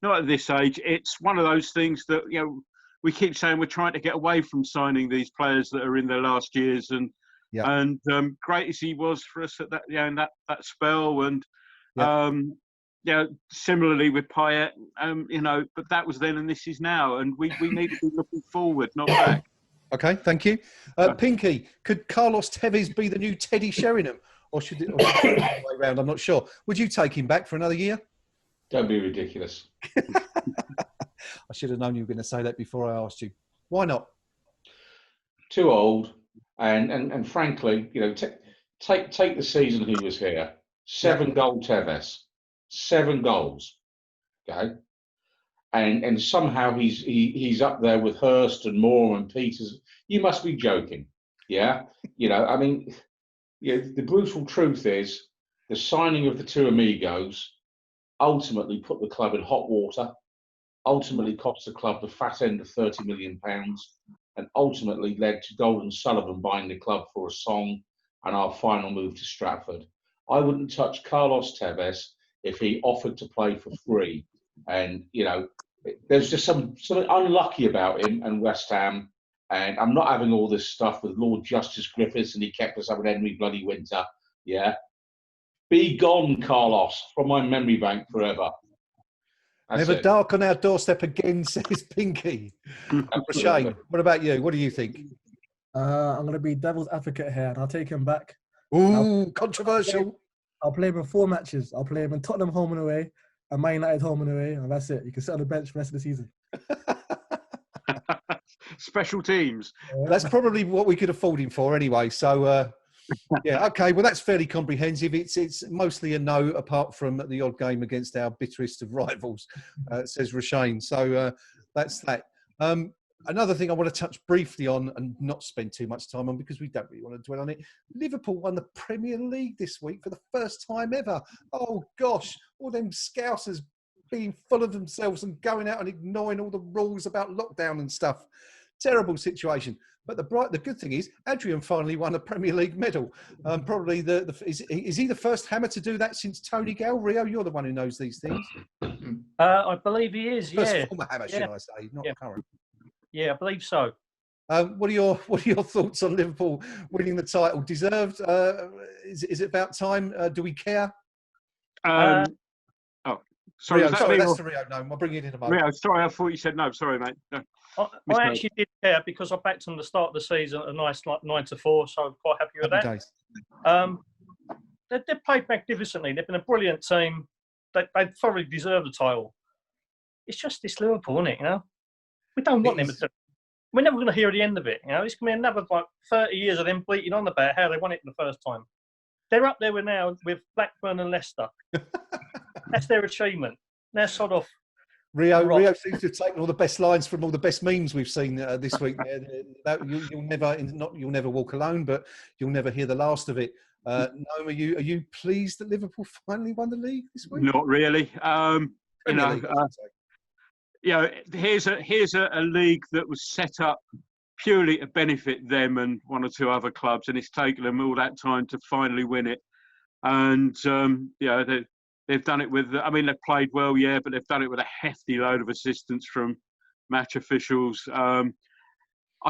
Not at this age. It's one of those things that, you know, we keep saying we're trying to get away from signing these players that are in their last years, and great as he was for us at that, in that spell, and similarly with Payet, but that was then and this is now, and we need to be looking forward, not back. Okay, thank you. Pinky, could Carlos Tevez be the new Teddy Sheringham, or should it be the other way around? I'm not sure. Would you take him back for another year? Don't be ridiculous. I should have known you were going to say that before I asked you. Why not? Too old, and frankly, take the season he was here. 7-goal Tevez, 7 goals. Okay, and somehow he's up there with Hurst and Moore and Peters. You must be joking. Yeah, the brutal truth is the signing of the two amigos ultimately put the club in hot water, ultimately cost the club the fat end of £30 million, and ultimately led to Golden Sullivan buying the club for a song and our final move to Stratford. I wouldn't touch Carlos Tevez if he offered to play for free. And, there's just something unlucky about him and West Ham. And I'm not having all this stuff with Lord Justice Griffiths and he kept us up with Henry bloody Winter. Yeah. Be gone, Carlos, from my memory bank forever. That's Never it. dark on our doorstep again, says Pinky. Roshane, what about you? What do you think? I'm going to be devil's advocate here, and I'll take him back. Ooh, controversial. I'll play him in 4 matches. I'll play him in Tottenham home and away, and Man United home and away, and that's it. You can sit on the bench for the rest of the season. Special teams. That's probably what we could afford him for anyway. So, okay. Well, that's fairly comprehensive. It's mostly a no, apart from the odd game against our bitterest of rivals, says Roshane. So that's that. Another thing I want to touch briefly on and not spend too much time on because we don't really want to dwell on it. Liverpool won the Premier League this week for the first time ever. Oh, gosh. All them Scousers being full of themselves and going out and ignoring all the rules about lockdown and stuff. Terrible situation. But the good thing is Adrian finally won a Premier League medal. Probably is he the first Hammer to do that since Tony Gale? Rio, you're the one who knows these things. I believe he is. First former Hammer, should I say, not current. Yeah, I believe so. What are your thoughts on Liverpool winning the title? Deserved? Is it about time? Do we care? Sorry, Rio, that's the Rio. No, I'll bring it in a moment. Rio, sorry, I thought you said no. Sorry, mate. No. I actually did care because I backed them at the start of the season a nice 9-4, so I'm quite happy with that. They've played magnificently. They've been a brilliant team. They thoroughly deserve the title. It's just this Liverpool, isn't it? We don't want them to. We're never going to hear the end of it. It's going to be another 30 years of them bleating on about how they won it the first time. They're up there with Blackburn and Leicester. That's their achievement. They're sort of. Rio seems to have taken all the best lines from all the best memes we've seen this week. You'll never walk alone, but you'll never hear the last of it. Gnome, are you pleased that Liverpool finally won the league this week? Not really. Here's a league that was set up purely to benefit them and 1 or 2 other clubs, and it's taken them all that time to finally win it. And they've done it with. I mean, they've played well, but they've done it with a hefty load of assistance from match officials. I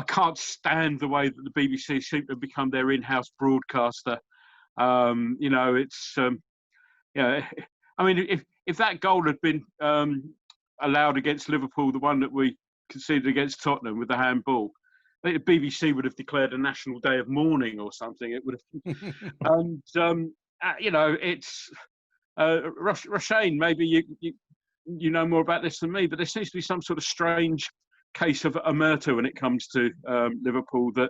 can't stand the way that the BBC seem to become their in-house broadcaster. I mean, if that goal had been allowed against Liverpool, the one that we conceded against Tottenham with the handball, I think the BBC would have declared a national day of mourning or something. It would have. And it's Roshane. Maybe you know more about this than me, but there seems to be some sort of strange case of omerta when it comes to Liverpool. That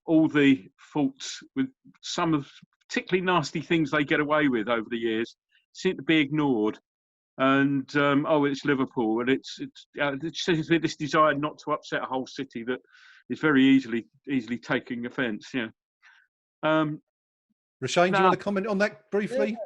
all the faults with some of particularly nasty things they get away with over the years seem to be ignored. And it's Liverpool, and it seems to be this desire not to upset a whole city that is very easily taking offence. Roshane, do you want to comment on that briefly? Yeah.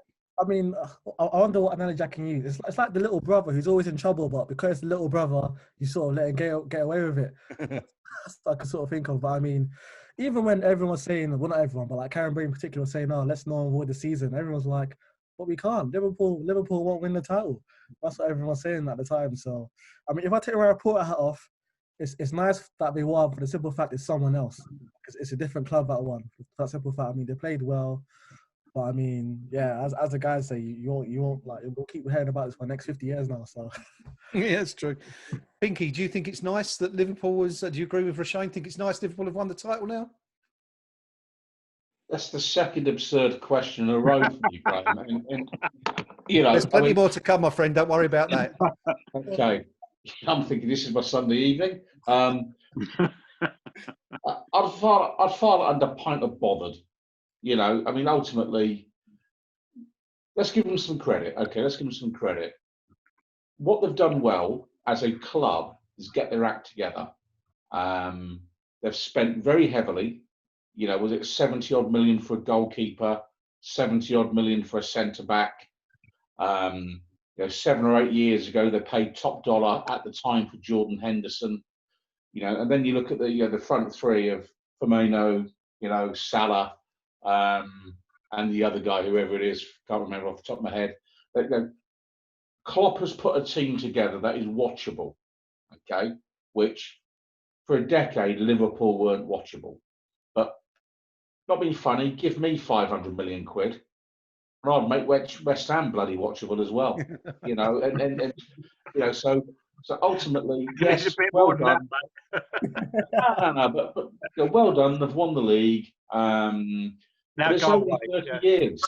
I mean, I wonder what analogy I can use. It's like the little brother who's always in trouble, but because it's the little brother, you sort of let him get away with it. That's what I can sort of think of. But I mean, even when everyone was saying, well, not everyone, but like Karen Breen in particular was saying, let's not avoid the season. Everyone's like, but we can't. Liverpool won't win the title. That's what everyone was saying at the time. So, I mean, if I take my reporter hat off, it's nice that they won, but the simple fact is someone else. It's a different club that won. For that simple fact, I mean, they played well, but I mean, yeah, as the guys say, you won't like, we'll keep hearing about this for the next 50 years now. So Yeah, it's true. Pinky, do you think it's nice that Liverpool was? Do you agree with Roshane? Think it's nice Liverpool have won the title now? That's the second absurd question in a row for you, Graham. And you know, There's plenty more to come, my friend. Don't worry about that. Okay, I'm thinking this is my Sunday evening. I'd file it under pint of bothered. You know, I mean, ultimately, let's give them some credit. Okay, let's give them some credit. What they've done well as a club is get their act together. They've spent very heavily. You know, was it 70 odd million for a goalkeeper, 70 odd million for a centre back? You know, 7 or 8 years ago, they paid top dollar at the time for Jordan Henderson. You know, and then you look at the front three of Firmino, you know, Salah, and the other guy, whoever it is, can't remember off the top of my head. Klopp has put a team together that is watchable. Okay, which for a decade Liverpool weren't watchable. But not being funny, give me 500 million quid, and I'd make West Ham bloody watchable as well. You know, and you know, so ultimately, yes, It's a bit well more than done. No, but you know, well done. They've won the league. Now But it's go only away. 30 years.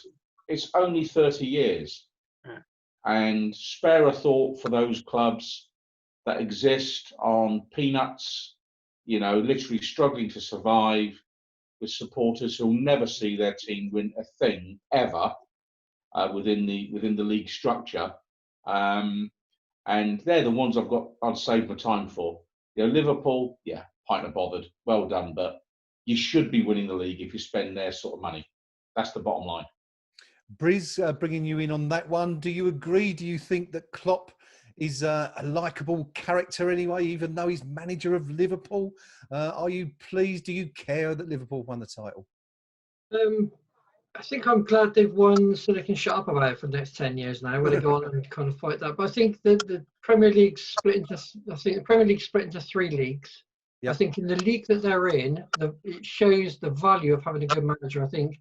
It's only 30 years. Yeah. And spare a thought for those clubs that exist on peanuts, you know, literally struggling to survive, with supporters who'll never see their team win a thing ever within the league structure. And they're the ones I'd save my time for. You know, Liverpool, yeah, pint of bothered. Well done, but you should be winning the league if you spend their sort of money. That's the bottom line. Briz, bringing you in on that one. Do you agree? Do you think that Klopp is a likeable character anyway, even though he's manager of Liverpool? Are you pleased? Do you care that Liverpool won the title? I think I'm glad they've won, so they can shut up about it for the next 10 years now, where they go on and kind of fight that. But I think the Premier League split into 3 leagues. Yep. I think in the league that they're in, it shows the value of having a good manager. I think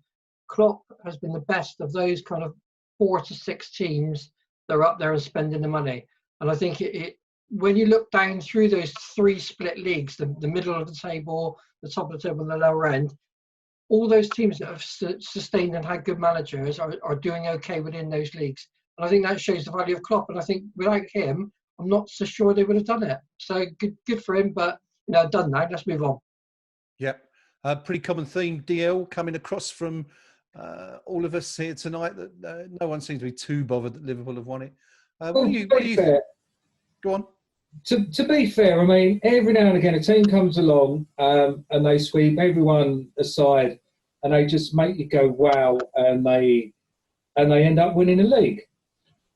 Klopp has been the best of those kind of 4 to 6 teams that are up there and spending the money. And I think when you look down through those 3 split leagues, the middle of the table, the top of the table, and the lower end, all those teams that have sustained and had good managers are doing okay within those leagues. And I think that shows the value of Klopp. And I think without him, I'm not so sure they would have done it. So good for him, but you know, done now. Let's move on. Yep. Pretty common theme, DL, coming across from all of us here tonight, that no one seems to be too bothered that Liverpool have won it. What do you fair. Go on. To be fair, I mean, every now and again a team comes along and they sweep everyone aside and they just make you go wow, and they end up winning the league.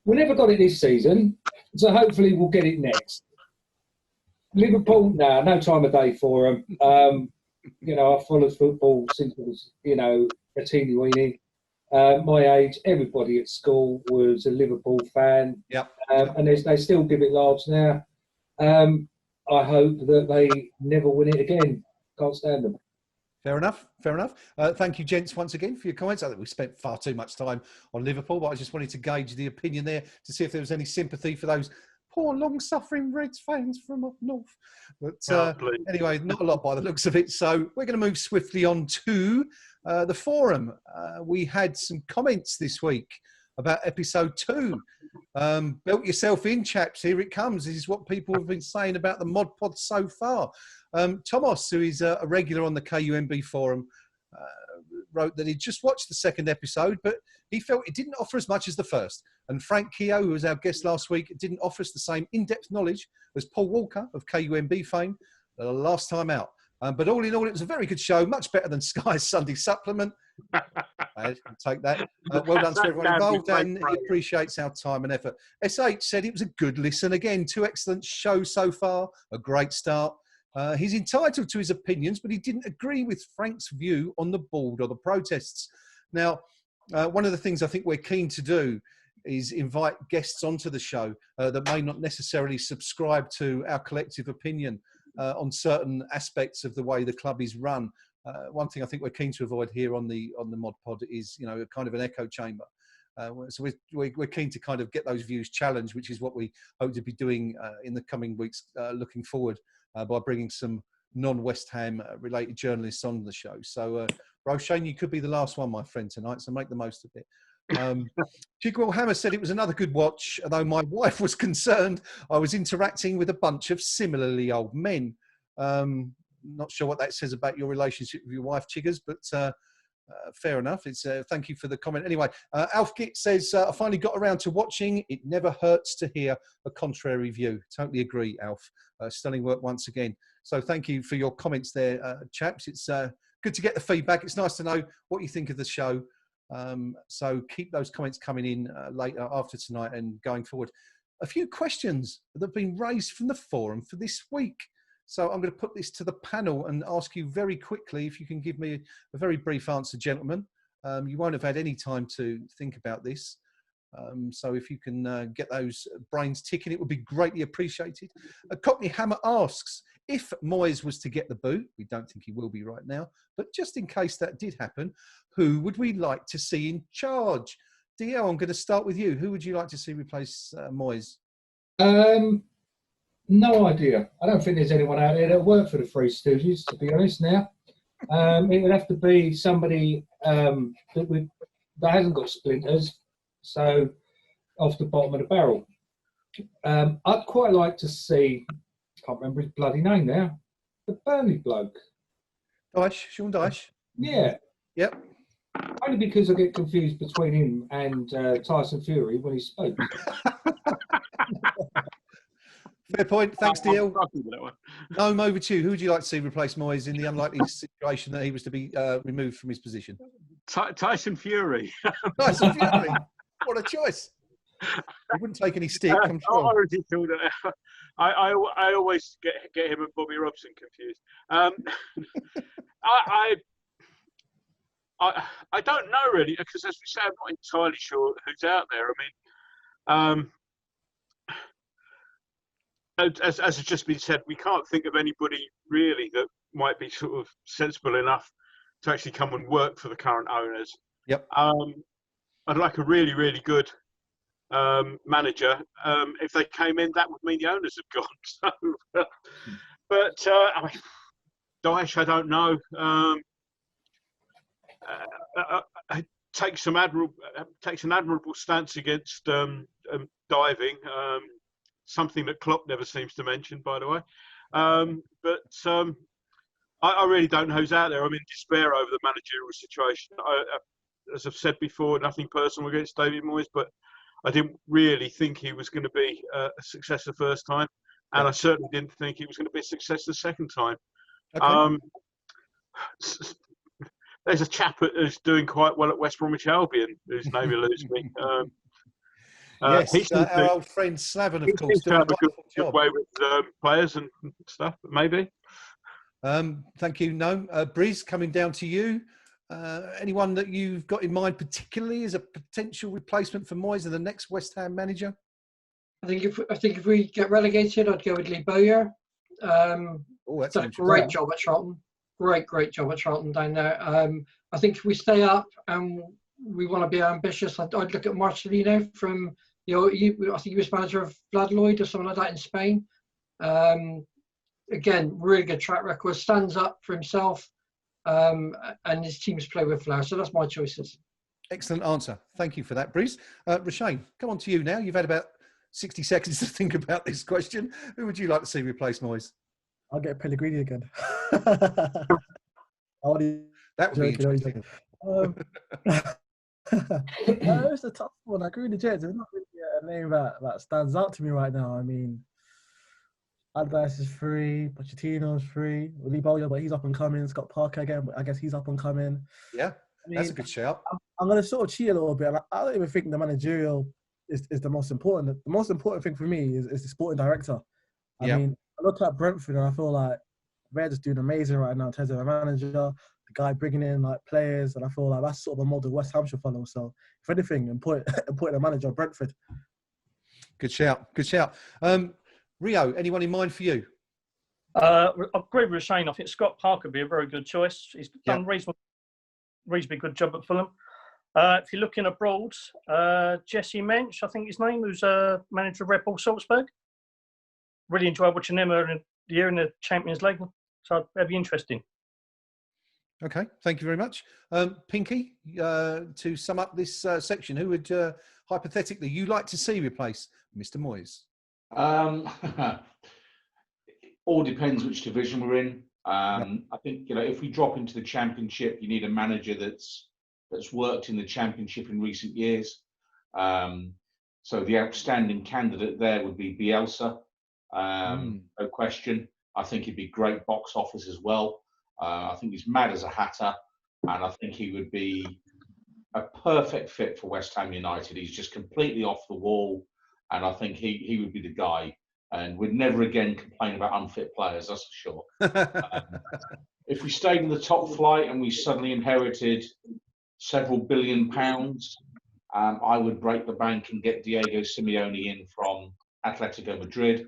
We never got it this season, so hopefully we'll get it next. Liverpool, no time of day for them. You know, I've followed football since I was, you know, a teeny weeny. My age, everybody at school was a Liverpool fan. Yep. And they still give it large now. I hope that they never win it again. Can't stand them. Fair enough. Thank you, gents, once again for your comments. I think we spent far too much time on Liverpool, but I just wanted to gauge the opinion there to see if there was any sympathy for those poor, long-suffering Reds fans from up north. But anyway, not a lot by the looks of it. So we're going to move swiftly on to the forum. We had some comments this week about episode 2. Built yourself in, chaps. Here it comes. This is what people have been saying about the mod pod so far. Thomas, who is a regular on the KUMB forum, wrote that he just watched the second episode, but he felt it didn't offer as much as the first. And Frank Keogh, who was our guest last week, didn't offer us the same in-depth knowledge as Paul Walker of KUMB fame the last time out. But all in all, it was a very good show, much better than Sky's Sunday supplement. I'll take that. Well done to everyone involved, and he appreciates our time and effort. SH said it was a good listen. Again, 2 excellent shows so far, a great start. He's entitled to his opinions, but he didn't agree with Frank's view on the board or the protests. Now, one of the things I think we're keen to do is invite guests onto the show that may not necessarily subscribe to our collective opinion. on certain aspects of the way the club is run. One thing I think we're keen to avoid here on the Mod Pod is, you know, a kind of an echo chamber. So we're keen to kind of get those views challenged, which is what we hope to be doing in the coming weeks, looking forward, by bringing some non-West Ham related journalists on the show. So Roshane, you could be the last one, my friend, tonight, so make the most of it. Chigwell Hammer said it was another good watch, although my wife was concerned I was interacting with a bunch of similarly old men. Not sure what that says about your relationship with your wife, Chiggers, but fair enough. It's thank you for the comment. Anyway, Alf Git says, I finally got around to watching. It never hurts to hear a contrary view. Totally agree, Alf. Stunning work once again. So thank you for your comments there, chaps. It's good to get the feedback. It's nice to know what you think of the show. So keep those comments coming in later after tonight and going forward. A few questions that have been raised from the forum for this week. So I'm going to put this to the panel and ask you very quickly if you can give me a very brief answer, gentlemen. You won't have had any time to think about this. So if you can get those brains ticking, it would be greatly appreciated. Cockney Hammer asks, if Moyes was to get the boot, we don't think he will be right now, but just in case that did happen, who would we like to see in charge? DL, I'm going to start with you. Who would you like to see replace Moyes? No idea. I don't think there's anyone out there that work for the Three Stooges, to be honest now. It would have to be somebody that hasn't got splinters, so off the bottom of the barrel. I'd quite like to see, I can't remember his bloody name now, the Burnley bloke. Dyche, Sean Dyche. Yeah. Yep. Only because I get confused between him and Tyson Fury when he spoke. Fair point. Thanks, DL. Gnome, over to you. Who would you like to see replace Moyes in the unlikely situation that he was to be removed from his position? Tyson Fury. Tyson Fury. What a choice. He wouldn't take any stick, I'm sure. I already thought that. I always get him and Bobby Robson confused. I don't know really, because as we say, I'm not entirely sure who's out there. I mean, as has just been said, we can't think of anybody really that might be sort of sensible enough to actually come and work for the current owners. Yep. I'd like a really, really good manager. If they came in, that would mean the owners have gone. So, but I mean, Dyche, I don't know. Takes an admirable stance against diving. Something that Klopp never seems to mention, by the way. But I really don't know who's out there. I'm in despair over the managerial situation. As I've said before, nothing personal against David Moyes, but I didn't really think he was going to be a success the first time, and I certainly didn't think he was going to be a success the second time. Okay. There's a chap who's doing quite well at West Bromwich Albion, whose name eludes me. Yes, our old friend Slaven, of course, doing a good way with players and stuff, maybe. Thank you, Gnome. Briz, coming down to you. Anyone that you've got in mind particularly as a potential replacement for Moyes and the next West Ham manager? I think if we get relegated, I'd go with Lee Bowyer. That's done a great job at Charlton. Great job at Charlton down there. I think if we stay up and we want to be ambitious, I'd look at Marcelino from, I think he was manager of Valladolid or something like that in Spain. Again, really good track record, stands up for himself, and his teams play with flair. So that's my choices. Excellent answer. Thank you for that, Bruce. Roshane, come on to you now. You've had about 60 seconds to think about this question. Who would you like to see replace Moyes? I'll get Pellegrini again. That would be interesting. It's a tough one. I agree with Jets. There's not really a name that stands out to me right now. I mean, Allardyce is free, Pochettino's free, Lee Bowyer, but he's up and coming. Scott Parker again, but I guess he's up and coming. Yeah, that's a good shout. I'm going to sort of cheat a little bit. I don't even think the managerial is the most important. The most important thing for me is the sporting director. I mean, I look at Brentford and I feel like they're just doing amazing right now in terms of a manager, the guy bringing in like players, and I feel like that's sort of a model West Ham should follow. So, if anything, appoint a manager of Brentford. Good shout. Rio, anyone in mind for you? I agree with Roshane. I think Scott Parker would be a very good choice. He's done reasonably good job at Fulham. If you're looking abroad, Jesse Mensch, I think his name, who's manager of Red Bull Salzburg. Really enjoyed watching them earlier in the year in the Champions League. So that'd be interesting. Okay, thank you very much. Pinky, to sum up this section, who would hypothetically you like to see replace Mr. Moyes? All depends which division we're in. I think, you know, if we drop into the Championship, you need a manager that's worked in the Championship in recent years. So the outstanding candidate there would be Bielsa. No question. I think he'd be great box office as well. I think he's mad as a hatter, and I think he would be a perfect fit for West Ham United. He's just completely off the wall, and I think he would be the guy. And we'd never again complain about unfit players, that's for sure. If we stayed in the top flight and we suddenly inherited several £1 billion, I would break the bank and get Diego Simeone in from Atletico Madrid.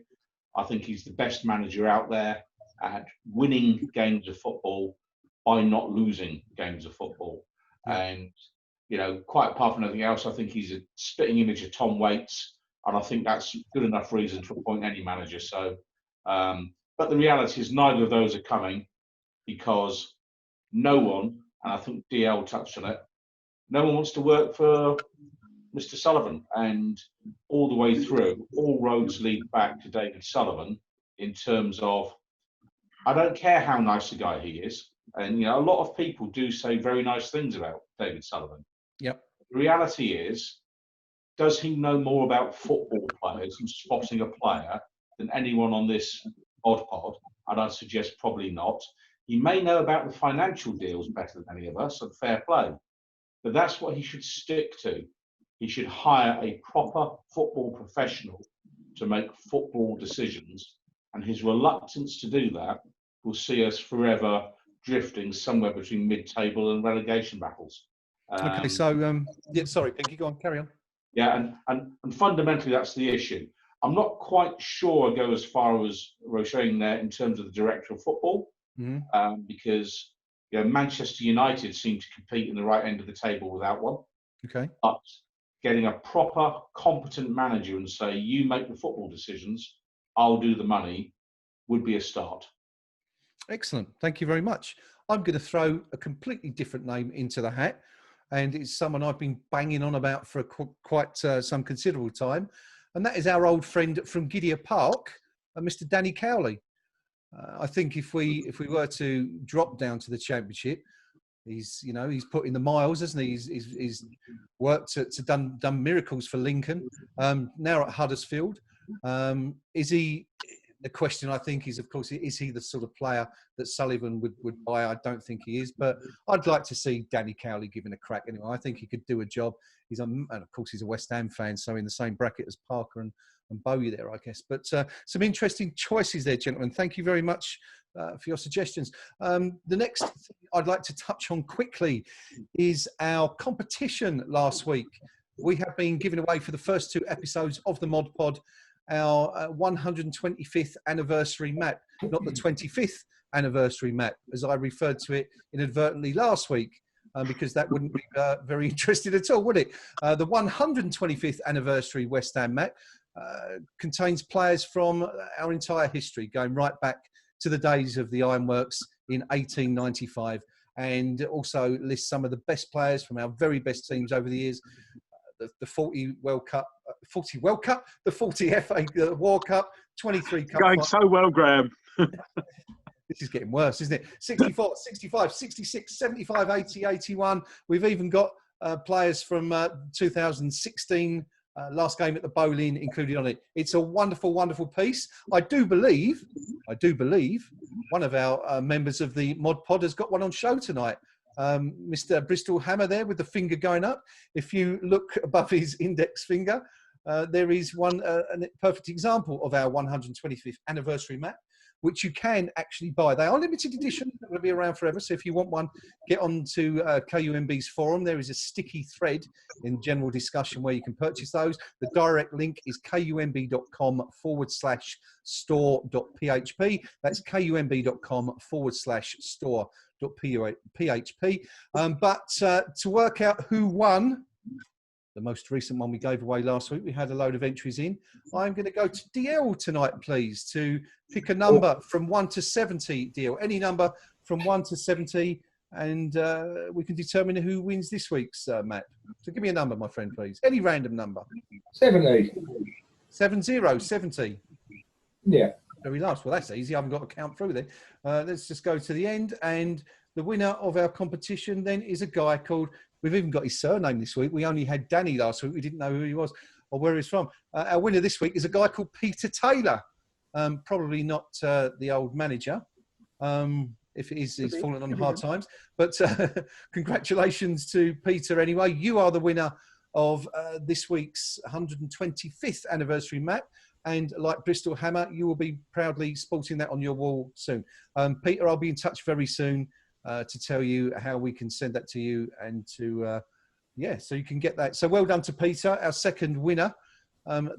I think he's the best manager out there at winning games of football by not losing games of football. And, you know, quite apart from anything else, I think he's a spitting image of Tom Waits. And I think that's good enough reason to appoint any manager. So, but the reality is neither of those are coming, because no one, and I think DL touched on it, no one wants to work for Mr. Sullivan. And all the way through, all roads lead back to David Sullivan in terms of, I don't care how nice a guy he is. And, you know, a lot of people do say very nice things about David Sullivan. Yep. The reality is, does he know more about football players and spotting a player than anyone on this odd pod? And I'd suggest probably not. He may know about the financial deals better than any of us, and fair play. But that's what he should stick to. He should hire a proper football professional to make football decisions. And his reluctance to do that will see us forever drifting somewhere between mid-table and relegation battles. Okay, so, sorry, Pinky, go on, carry on. Yeah, and fundamentally, that's the issue. I'm not quite sure I go as far as Roshane there in terms of the director of football, because, you know, Manchester United seem to compete in the right end of the table without one. Okay. But getting a proper, competent manager and say, you make the football decisions, I'll do the money, would be a start. Excellent. Thank you very much. I'm going to throw a completely different name into the hat, and it's someone I've been banging on about for quite some considerable time, and that is our old friend from Gidea Park, Mr. Danny Cowley. I think if we were to drop down to the Championship, he's put in the miles, hasn't he? He's worked done miracles for Lincoln. Now at Huddersfield, is he? The question, I think, is, of course, is he the sort of player that Sullivan would buy? I don't think he is, but I'd like to see Danny Cowley given a crack anyway. I think he could do a job. And of course, he's a West Ham fan, so in the same bracket as Parker and Bowie there, I guess. But some interesting choices there, gentlemen. Thank you very much for your suggestions. The next thing I'd like to touch on quickly is our competition last week. We have been giving away for the first 2 episodes of the Mod Pod our 125th anniversary map, not the 25th anniversary map, as I referred to it inadvertently last week, because that wouldn't be very interesting at all, would it? The 125th anniversary West Ham map contains players from our entire history, going right back to the days of the Ironworks in 1895, and also lists some of the best players from our very best teams over the years. The 40 World Cup, the 40 FA World Cup, 23 Cup. Going so well, Graham. This is getting worse, isn't it? 64, 65, 66, 75, 80, 81. We've even got players from 2016, last game at the Bowling included on it. It's a wonderful, wonderful piece. I do believe one of our members of the Mod Pod has got one on show tonight. Mr. Bristol Hammer there with the finger going up. If you look above his index finger, there is one, a perfect example of our 125th anniversary map, which you can actually buy. They are limited edition. They're going to be around forever. So if you want one, get on to KUMB's forum. There is a sticky thread in general discussion where you can purchase those. The direct link is kumb.com/store.php. That's kumb.com/store.php. But to work out who won the most recent one we gave away last week, we had a load of entries in. I'm going to go to DL tonight, please, to pick a number from 1 to 70, DL. Any number from 1 to 70, and we can determine who wins this week's map. So give me a number, my friend, please. Any random number. 70. 70. Yeah. Very last. Well, that's easy. I haven't got to count through there. Let's just go to the end. And the winner of our competition then is a guy called, we've even got his surname this week. We only had Danny last week. We didn't know who he was or where he's from. Our winner this week is a guy called Peter Taylor. Probably not the old manager. If it is, he's fallen on hard times. But congratulations to Peter anyway. You are the winner of this week's 125th anniversary map. And like Bristol Hammer, you will be proudly sporting that on your wall soon. Peter, I'll be in touch very soon to tell you how we can send that to you and to, so you can get that. So well done to Peter, our second winner.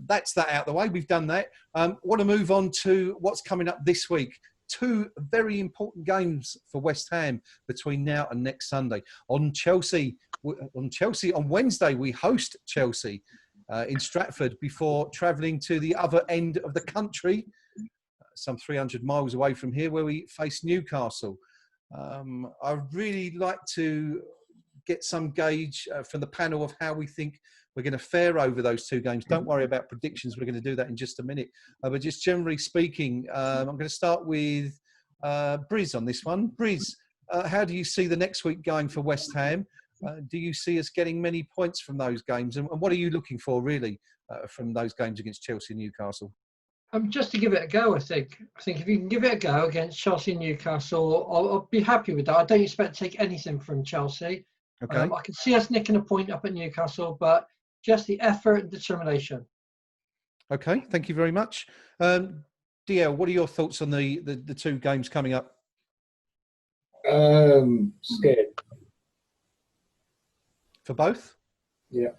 That's that out of the way. We've done that. Want to move on to what's coming up this week. 2 very important games for West Ham between now and next Sunday. On Wednesday, we host Chelsea in Stratford before travelling to the other end of the country, some 300 miles away from here, where we face Newcastle. I'd really like to get some gauge from the panel of how we think we're going to fare over those 2 games. Don't worry about predictions. We're going to do that in just a minute. But just generally speaking, I'm going to start with Briz on this one. Briz, how do you see the next week going for West Ham? Do you see us getting many points from those games? And what are you looking for, really, from those games against Chelsea and Newcastle? Just to give it a go, I think if you can give it a go against Chelsea and Newcastle, I'll be happy with that. I don't expect to take anything from Chelsea. Okay. I can see us nicking a point up at Newcastle, but just the effort and determination. Okay, thank you very much. DL, what are your thoughts on the 2 games coming up? Scared. For both? Yeah.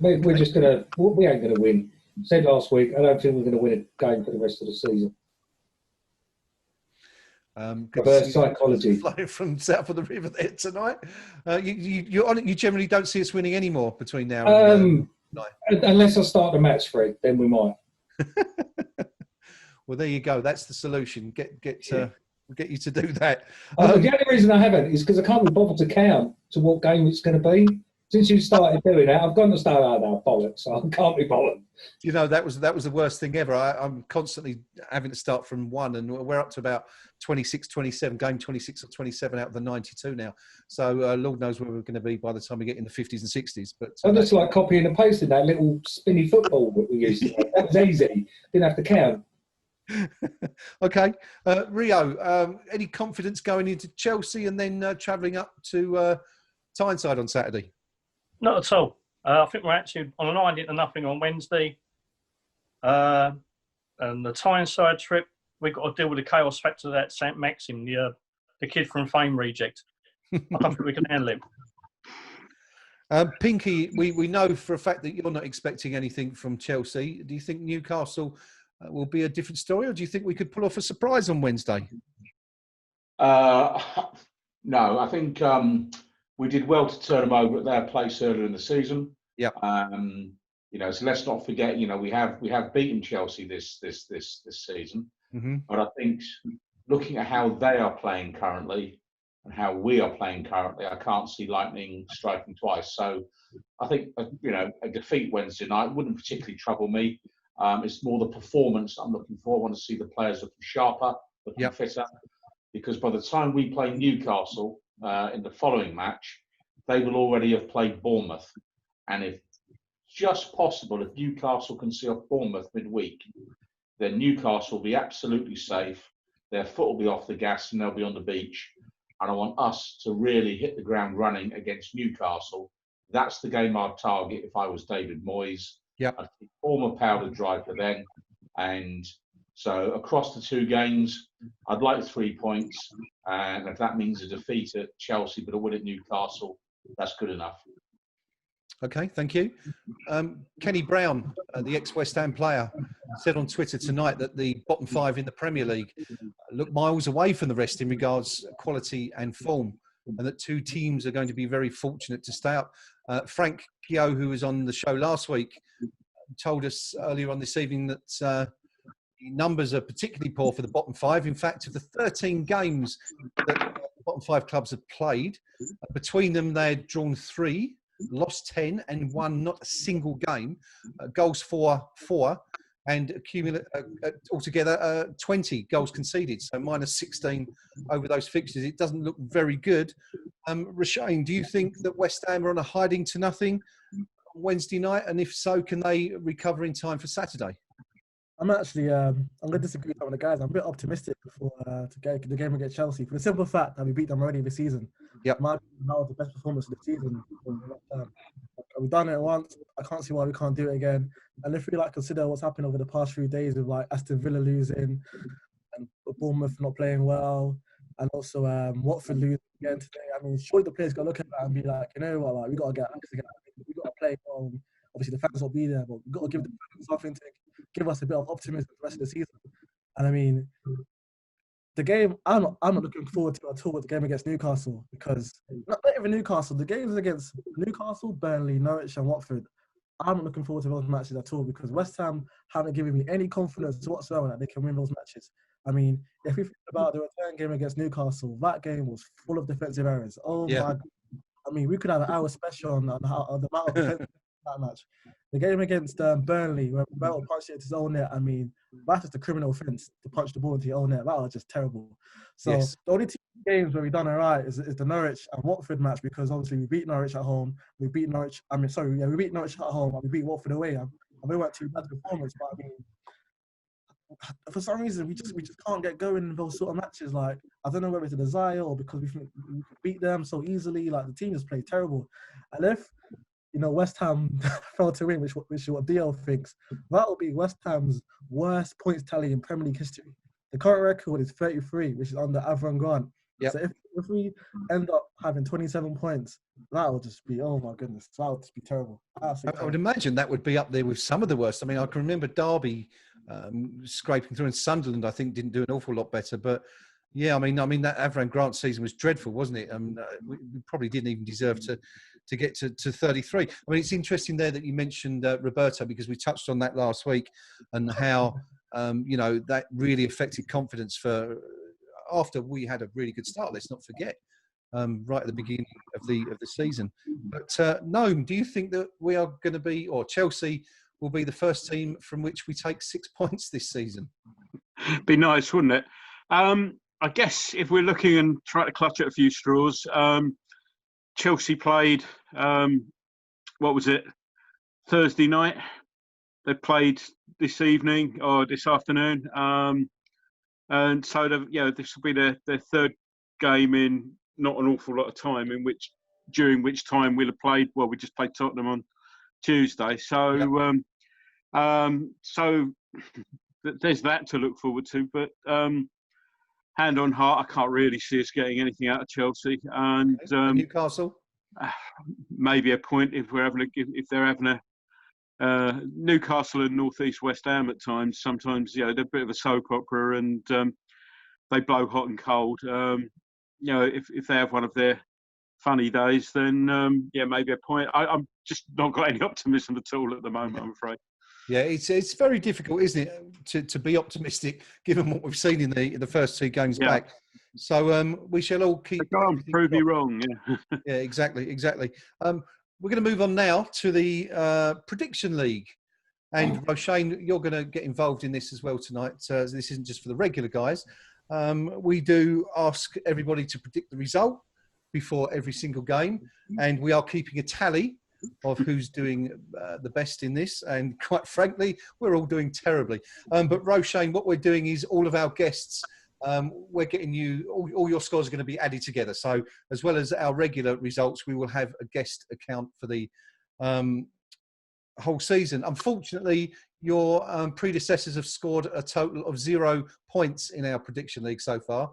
We're just we ain't gonna win. Said last week, I don't think we're going to win a game for the rest of the season. Reverse psychology. Flying from south of the river there tonight. You generally don't see us winning anymore between now and unless I start the match free, then we might. Well, there you go. That's the solution. Get you to do that. The only reason I haven't is because I can't be bothered to count to what game it's going to be. Since you started doing that, I've gone to start out now, bollocks, so I can't be bothered. You know, that was the worst thing ever. I'm constantly having to start from 1, and we're up to about 26, 27, game 26 or 27 out of the 92 now. So Lord knows where we're going to be by the time we get in the 50s and 60s. But I'm just like copying and pasting that little spinny football that we used to have. That was easy. Didn't have to count. Okay. Rio, any confidence going into Chelsea and then travelling up to Tyneside on Saturday? Not at all. I think we're actually on an 9-0 on Wednesday. And the Tyneside trip, we've got to deal with the chaos factor of that St. Maxim, the kid from Fame reject. I don't think we can handle him. Pinky, we know for a fact that you're not expecting anything from Chelsea. Do you think Newcastle will be a different story, or do you think we could pull off a surprise on Wednesday? No, I think we did well to turn them over at their place earlier in the season. Yeah. So let's not forget. We have beaten Chelsea this season. Mm-hmm. But I think looking at how they are playing currently and how we are playing currently, I can't see lightning striking twice. So I think a defeat Wednesday night wouldn't particularly trouble me. It's more the performance I'm looking for. I want to see the players looking sharper, looking fitter, because by the time we play Newcastle in the following match, they will already have played Bournemouth. And if just possible, if Newcastle can see off Bournemouth midweek, then Newcastle will be absolutely safe. Their foot will be off the gas and they'll be on the beach. And I want us to really hit the ground running against Newcastle. That's the game I'd target if I was David Moyes. Yep. I'd keep all my powder dry for then and So across the 2 games, I'd like 3 points, and if that means a defeat at Chelsea but a win at Newcastle, that's good enough. Okay, thank you. Kenny Brown, the ex-West Ham player, said on Twitter tonight that the bottom 5 in the Premier League look miles away from the rest in regards to quality and form, and that 2 teams are going to be very fortunate to stay up. Frank Keogh, who was on the show last week, told us earlier on this evening that the numbers are particularly poor for the bottom 5. In fact, of the 13 games that the bottom 5 clubs have played, between them they had drawn 3, lost 10 and won not a single game. Goals for 4 and altogether 20 goals conceded, so minus 16 over those fixtures. It doesn't look very good. Roshane, do you think that West Ham are on a hiding to nothing Wednesday night, and if so, can they recover in time for Saturday? I'm actually, I'm going to disagree with some of the guys. I'm a bit optimistic before to get the game against Chelsea, for the simple fact that we beat them already this season. Yep. That was the best performance of the season. We've done it once. I can't see why we can't do it again. And if we consider what's happened over the past few days with Aston Villa losing and Bournemouth not playing well, and also Watford losing again today, I mean, surely the players got to look at that and be like, you know what, we got to get out. We got to play. Obviously, the fans will be there, but we've got to give the fans something to give us a bit of optimism for the rest of the season. And I mean, the game, I'm not looking forward to at all with the game against Newcastle, because not even Newcastle, the games against Newcastle, Burnley, Norwich and Watford, I'm not looking forward to those matches at all, because West Ham haven't given me any confidence whatsoever that they can win those matches. I mean, if we think about the return game against Newcastle, that game was full of defensive errors. Oh my God. I mean, we could have an hour special on the amount of defensive that match. The game against Burnley, where Bell punched it into his own net, I mean, that's just a criminal offence to punch the ball into your own net. That was just terrible. So yes. The only 2 games where we've done it right is the Norwich and Watford match, because obviously we beat Norwich at home, we beat Norwich at home, and we beat Watford away. And we weren't too bad performance, but I mean, for some reason we just can't get going in those sort of matches. Like, I don't know whether it's a desire or because we beat them so easily. Like, the team just plays terrible, and if West Ham fell to win, which is what DL thinks, that will be West Ham's worst points tally in Premier League history. The current record is 33, which is under Avram Grant. Yep. So if we end up having 27 points, that will just be, oh my goodness, that would just be terrible. I would imagine that would be up there with some of the worst. I mean, I can remember Derby scraping through, and Sunderland, I think, didn't do an awful lot better. But yeah, I mean that Avram Grant season was dreadful, wasn't it? We probably didn't even deserve to get to 33. I mean, it's interesting there that you mentioned Roberto, because we touched on that last week, and how that really affected confidence after we had a really good start. Let's not forget, right at the beginning of the season. But Gnome, do you think that we are going to be, or Chelsea will be, the first team from which we take 6 points this season? Be nice, wouldn't it? I guess if we're looking and trying to clutch at a few straws, Chelsea played, what was it, Thursday night? They played this evening or this afternoon. And so, this will be their 3rd game in not an awful lot of time, during which time we'll have played, well, we just played Tottenham on Tuesday. So, yep. So there's that to look forward to. But hand on heart, I can't really see us getting anything out of Chelsea. And Newcastle, maybe a point if they're having a Newcastle and North East West Ham at times. Sometimes, they're a bit of a soap opera, and they blow hot and cold. If they have one of their funny days, then maybe a point. I'm just not got any optimism at all at the moment, I'm afraid. Yeah, it's very difficult, isn't it, to be optimistic given what we've seen in the first 2 games back. So we shall all keep. Prove me wrong. Yeah. Yeah, exactly. We're going to move on now to the Prediction League, and Roshane, you're going to get involved in this as well tonight. This isn't just for the regular guys. We do ask everybody to predict the result before every single game, and we are keeping a tally of who's doing the best in this, and quite frankly, we're all doing terribly. But Roshane, what we're doing is all of our guests, we're getting you, all your scores are going to be added together. So as well as our regular results, we will have a guest account for the whole season. Unfortunately, your predecessors have scored a total of 0 points in our prediction league so far.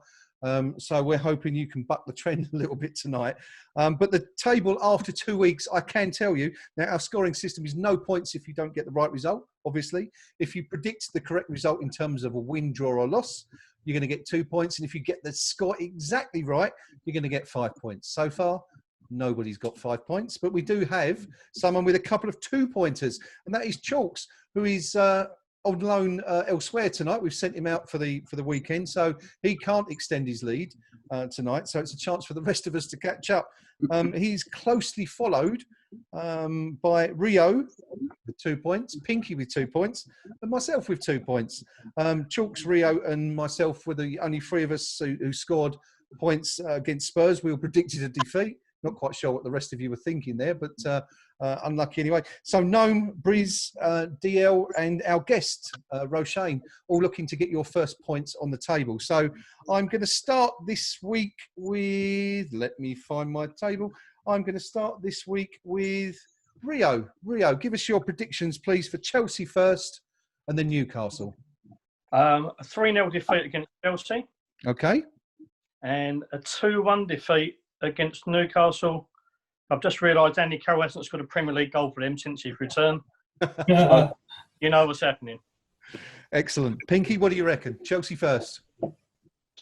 So we're hoping you can buck the trend a little bit tonight. But the table after 2 weeks, I can tell you, now our scoring system is no points if you don't get the right result, obviously. If you predict the correct result in terms of a win, draw or loss, you're going to get 2 points. And if you get the score exactly right, you're going to get 5 points. So far, nobody's got 5 points, but we do have someone with a couple of 2-pointers, and that is Chalks, who is on loan elsewhere tonight. We've sent him out for the weekend, so he can't extend his lead tonight. So it's a chance for the rest of us to catch up. He's closely followed by Rio with 2 points, Pinky with 2 points, and myself with 2 points. Chalks, Rio, and myself were the only 3 of us who scored points against Spurs. We all predicted a defeat. Not quite sure what the rest of you were thinking there, but unlucky anyway. So Gnome, Briz, DL, and our guest, Roshane, all looking to get your first points on the table. So I'm going to start this week with, let me find my table. I'm going to start this week with Rio. Rio, give us your predictions, please, for Chelsea first and then Newcastle. A 3-0 defeat against Chelsea. Okay. And a 2-1 defeat against Newcastle. I've just realised Andy Carroll hasn't scored a Premier League goal for them since he's returned. So, you know what's happening. Excellent. Pinky, what do you reckon? Chelsea first.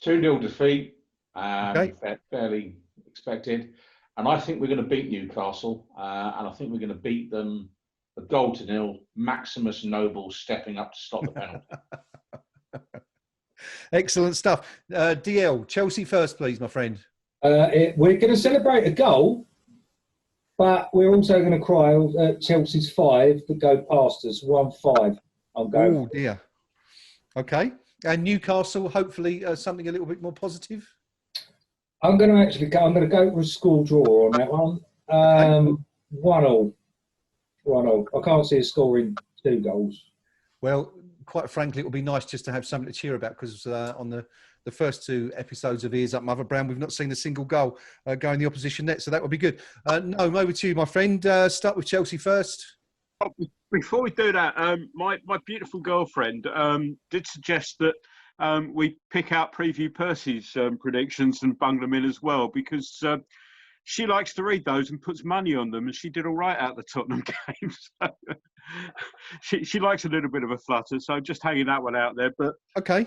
2-0 defeat, Okay. fairly expected. And I think we're going to beat Newcastle, and I think we're going to beat them a 0-0, Maximus Noble stepping up to stop the penalty. Excellent stuff. DL, Chelsea first, please, my friend. We're going to celebrate a goal, but we're also going to cry at Chelsea's 5 that go past us. 1-5. I'm going. Oh dear. Okay. And Newcastle, hopefully something a little bit more positive. I'm going to go for a score draw on that one. 1-1. I can't see us scoring 2 goals. Well, quite frankly, it would be nice just to have something to cheer about, because on the first 2 episodes of Ears Up Mother Brown, we've not seen a single goal go in the opposition net, so that would be good. Gnome, over to you, my friend. Start with Chelsea first. Before we do that, my beautiful girlfriend did suggest that we pick out Preview Percy's predictions and bung them in as well, because she likes to read those and puts money on them, and she did all right out the Tottenham game. So she likes a little bit of a flutter, so just hanging that one out there. But okay.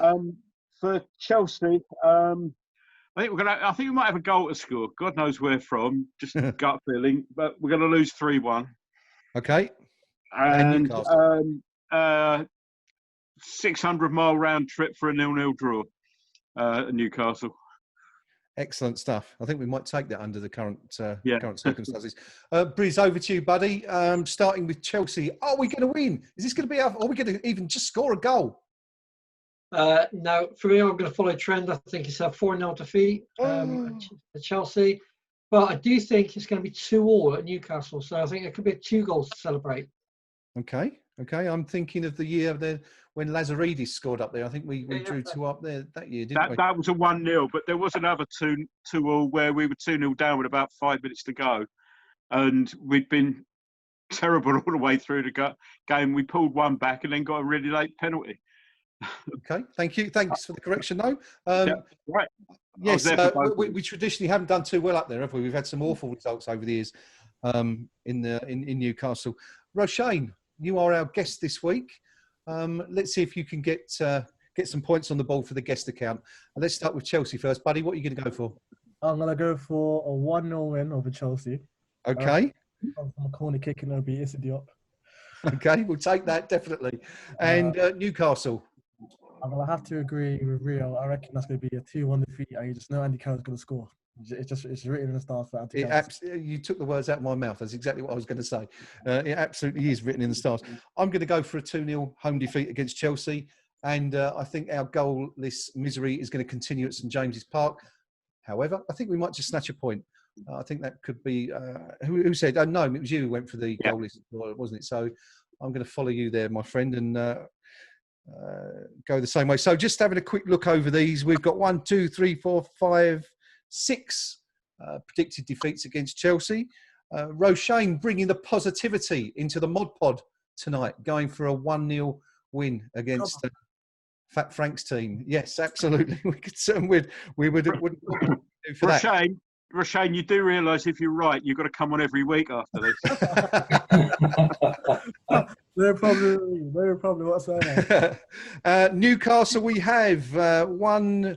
For Chelsea, I think we might have a goal to score. God knows where from, just gut feeling. But we're going to lose 3-1. Okay. And 600-mile round trip for a 0-0 draw at Newcastle. Excellent stuff. I think we might take that under the current circumstances. Briz, over to you, buddy. Starting with Chelsea. Are we going to win? Is this going to be? Are we going to even just score a goal? No, for me, I'm going to follow trend. I think it's a 4-0 defeat at Chelsea. But I do think it's going to be 2-2 at Newcastle. So I think it could be 2 goals to celebrate. Okay. I'm thinking of the year when Lazaridis scored up there. I think we drew 2 up there that year, didn't we? That was a 1-0, but there was another 2-2 where we were 2-0 down with about 5 minutes to go. And we'd been terrible all the way through the game. We pulled one back and then got a really late penalty. Okay, thank you. Thanks for the correction, though. Right. Yes, we traditionally haven't done too well up there, have we? We've had some awful results over the years in Newcastle. Roshane, you are our guest this week. Let's see if you can get some points on the board for the guest account. And let's start with Chelsea first, buddy. What are you going to go for? I'm going to go for a 1-0 win over Chelsea. Okay. From a corner kick, and it'll be Issa Diop. Okay, we'll take that, definitely. And Newcastle? I'm going to have to agree with Rio. I reckon that's going to be a 2-1 defeat, and you just know Andy Carroll's going to score. It's written in the stars for Andy Carroll. You took the words out of my mouth. That's exactly what I was going to say. It absolutely is written in the stars. I'm going to go for a 2-0 home defeat against Chelsea, and I think our goalless misery is going to continue at St James's Park. However, I think we might just snatch a point. I think that could be who said? No, it was you who went for the goalless, wasn't it? So I'm going to follow you there, my friend, and go the same way. So just having a quick look over these, we've got 1, 2, 3, 4, 5, 6 predicted defeats against Chelsea. Roshane bringing the positivity into the Mod Pod tonight, going for a 1-0 win against Fat Frank's team. Yes, absolutely. We could we would do for that. Roshane, you do realise if you're right, you've got to come on every week after this. No problem whatsoever. Newcastle, we have one.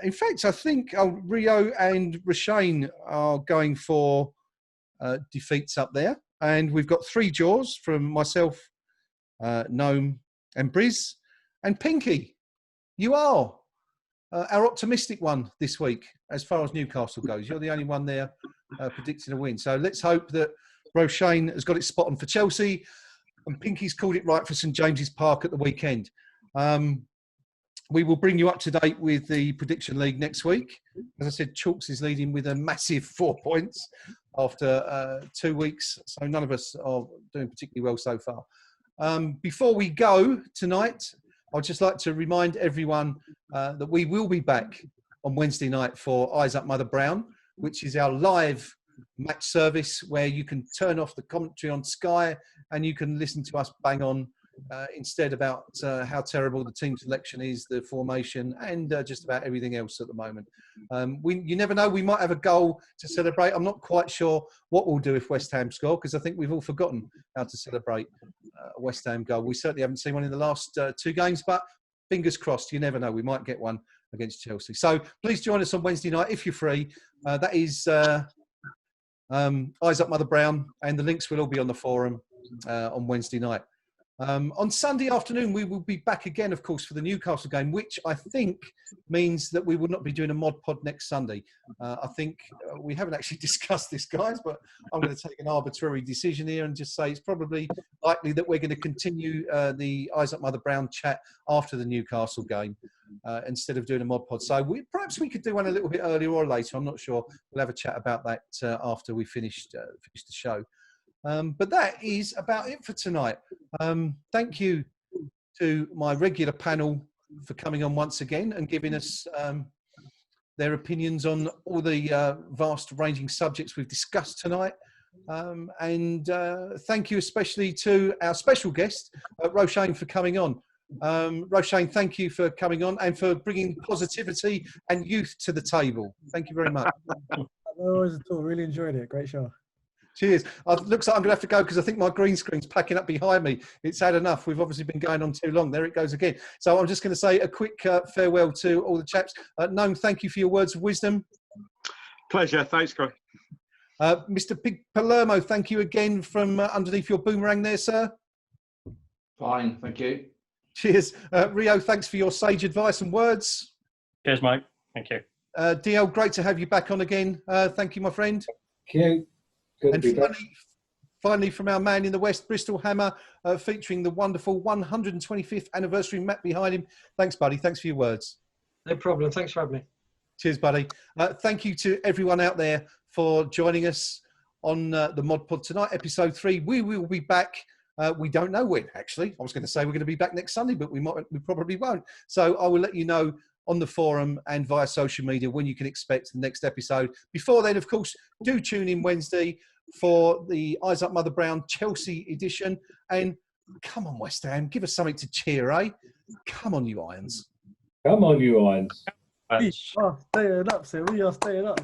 In fact, I think Rio and Roshane are going for defeats up there. And we've got 3 draws from myself, Gnome and Briz. And Pinky, you are our optimistic one this week as far as Newcastle goes. You're the only one there predicting a win. So let's hope that Roshane has got it spot on for Chelsea and Pinky's called it right for St James's Park at the weekend. We will bring you up to date with the Prediction League next week. As I said, Chalks is leading with a massive 4 points after 2 weeks. So none of us are doing particularly well so far. Before we go tonight, I'd just like to remind everyone that we will be back on Wednesday night for Eyes Up Mother Brown, which is our live match service where you can turn off the commentary on Sky and you can listen to us bang on instead about how terrible the team selection is, the formation, and just about everything else at the moment. You never know, we might have a goal to celebrate. I'm not quite sure what we'll do if West Ham score, because I think we've all forgotten how to celebrate a West Ham goal. We certainly haven't seen one in the last 2 games, but fingers crossed, you never know, we might get one against Chelsea. So please join us on Wednesday night if you're free. That is Eyes Up Mother Brown, and the links will all be on the forum on Wednesday night. On Sunday afternoon, we will be back again, of course, for the Newcastle game, which I think means that we will not be doing a Mod Pod next Sunday. I think we haven't actually discussed this, guys, but I'm going to take an arbitrary decision here and just say it's probably likely that we're going to continue the Eyes Up Mother Brown chat after the Newcastle game instead of doing a Mod Pod. So perhaps we could do one a little bit earlier or later. I'm not sure. We'll have a chat about that after we finish the show. But that is about it for tonight. Thank you to my regular panel for coming on once again and giving us their opinions on all the vast ranging subjects we've discussed tonight. And thank you especially to our special guest, Roshane, for coming on. Roshane, thank you for coming on and for bringing positivity and youth to the table. Thank you very much. No worries at all. Really enjoyed it. Great show. Cheers. It looks like I'm going to have to go because I think my green screen's packing up behind me. It's had enough. We've obviously been going on too long. There it goes again. So I'm just going to say a quick farewell to all the chaps. Gnome, thank you for your words of wisdom. Pleasure. Thanks, Greg. Mr. Palermo, thank you again from underneath your boomerang there, sir. Fine, thank you. Cheers. Rio, thanks for your sage advice and words. Cheers, mate. Thank you. DL, great to have you back on again. Thank you, my friend. Thank you. Good And to be back. finally, from our man in the West, Bristol Hammer, featuring the wonderful 125th anniversary map behind him. Thanks, buddy. Thanks for your words. No problem. Thanks for having me. Cheers, buddy. Thank you to everyone out there for joining us on the Mod Pod tonight, episode 3. We will be back. We don't know when, actually. I was going to say we're going to be back next Sunday, but we probably won't. So I will let you know on the forum and via social media when you can expect the next episode. Before then, of course, do tune in Wednesday for the Eyes Up Mother Brown Chelsea edition. And come on, West Ham, give us something to cheer, eh? Come on, you Irons. Come on, you Irons. We are staying up, sir. We are staying up.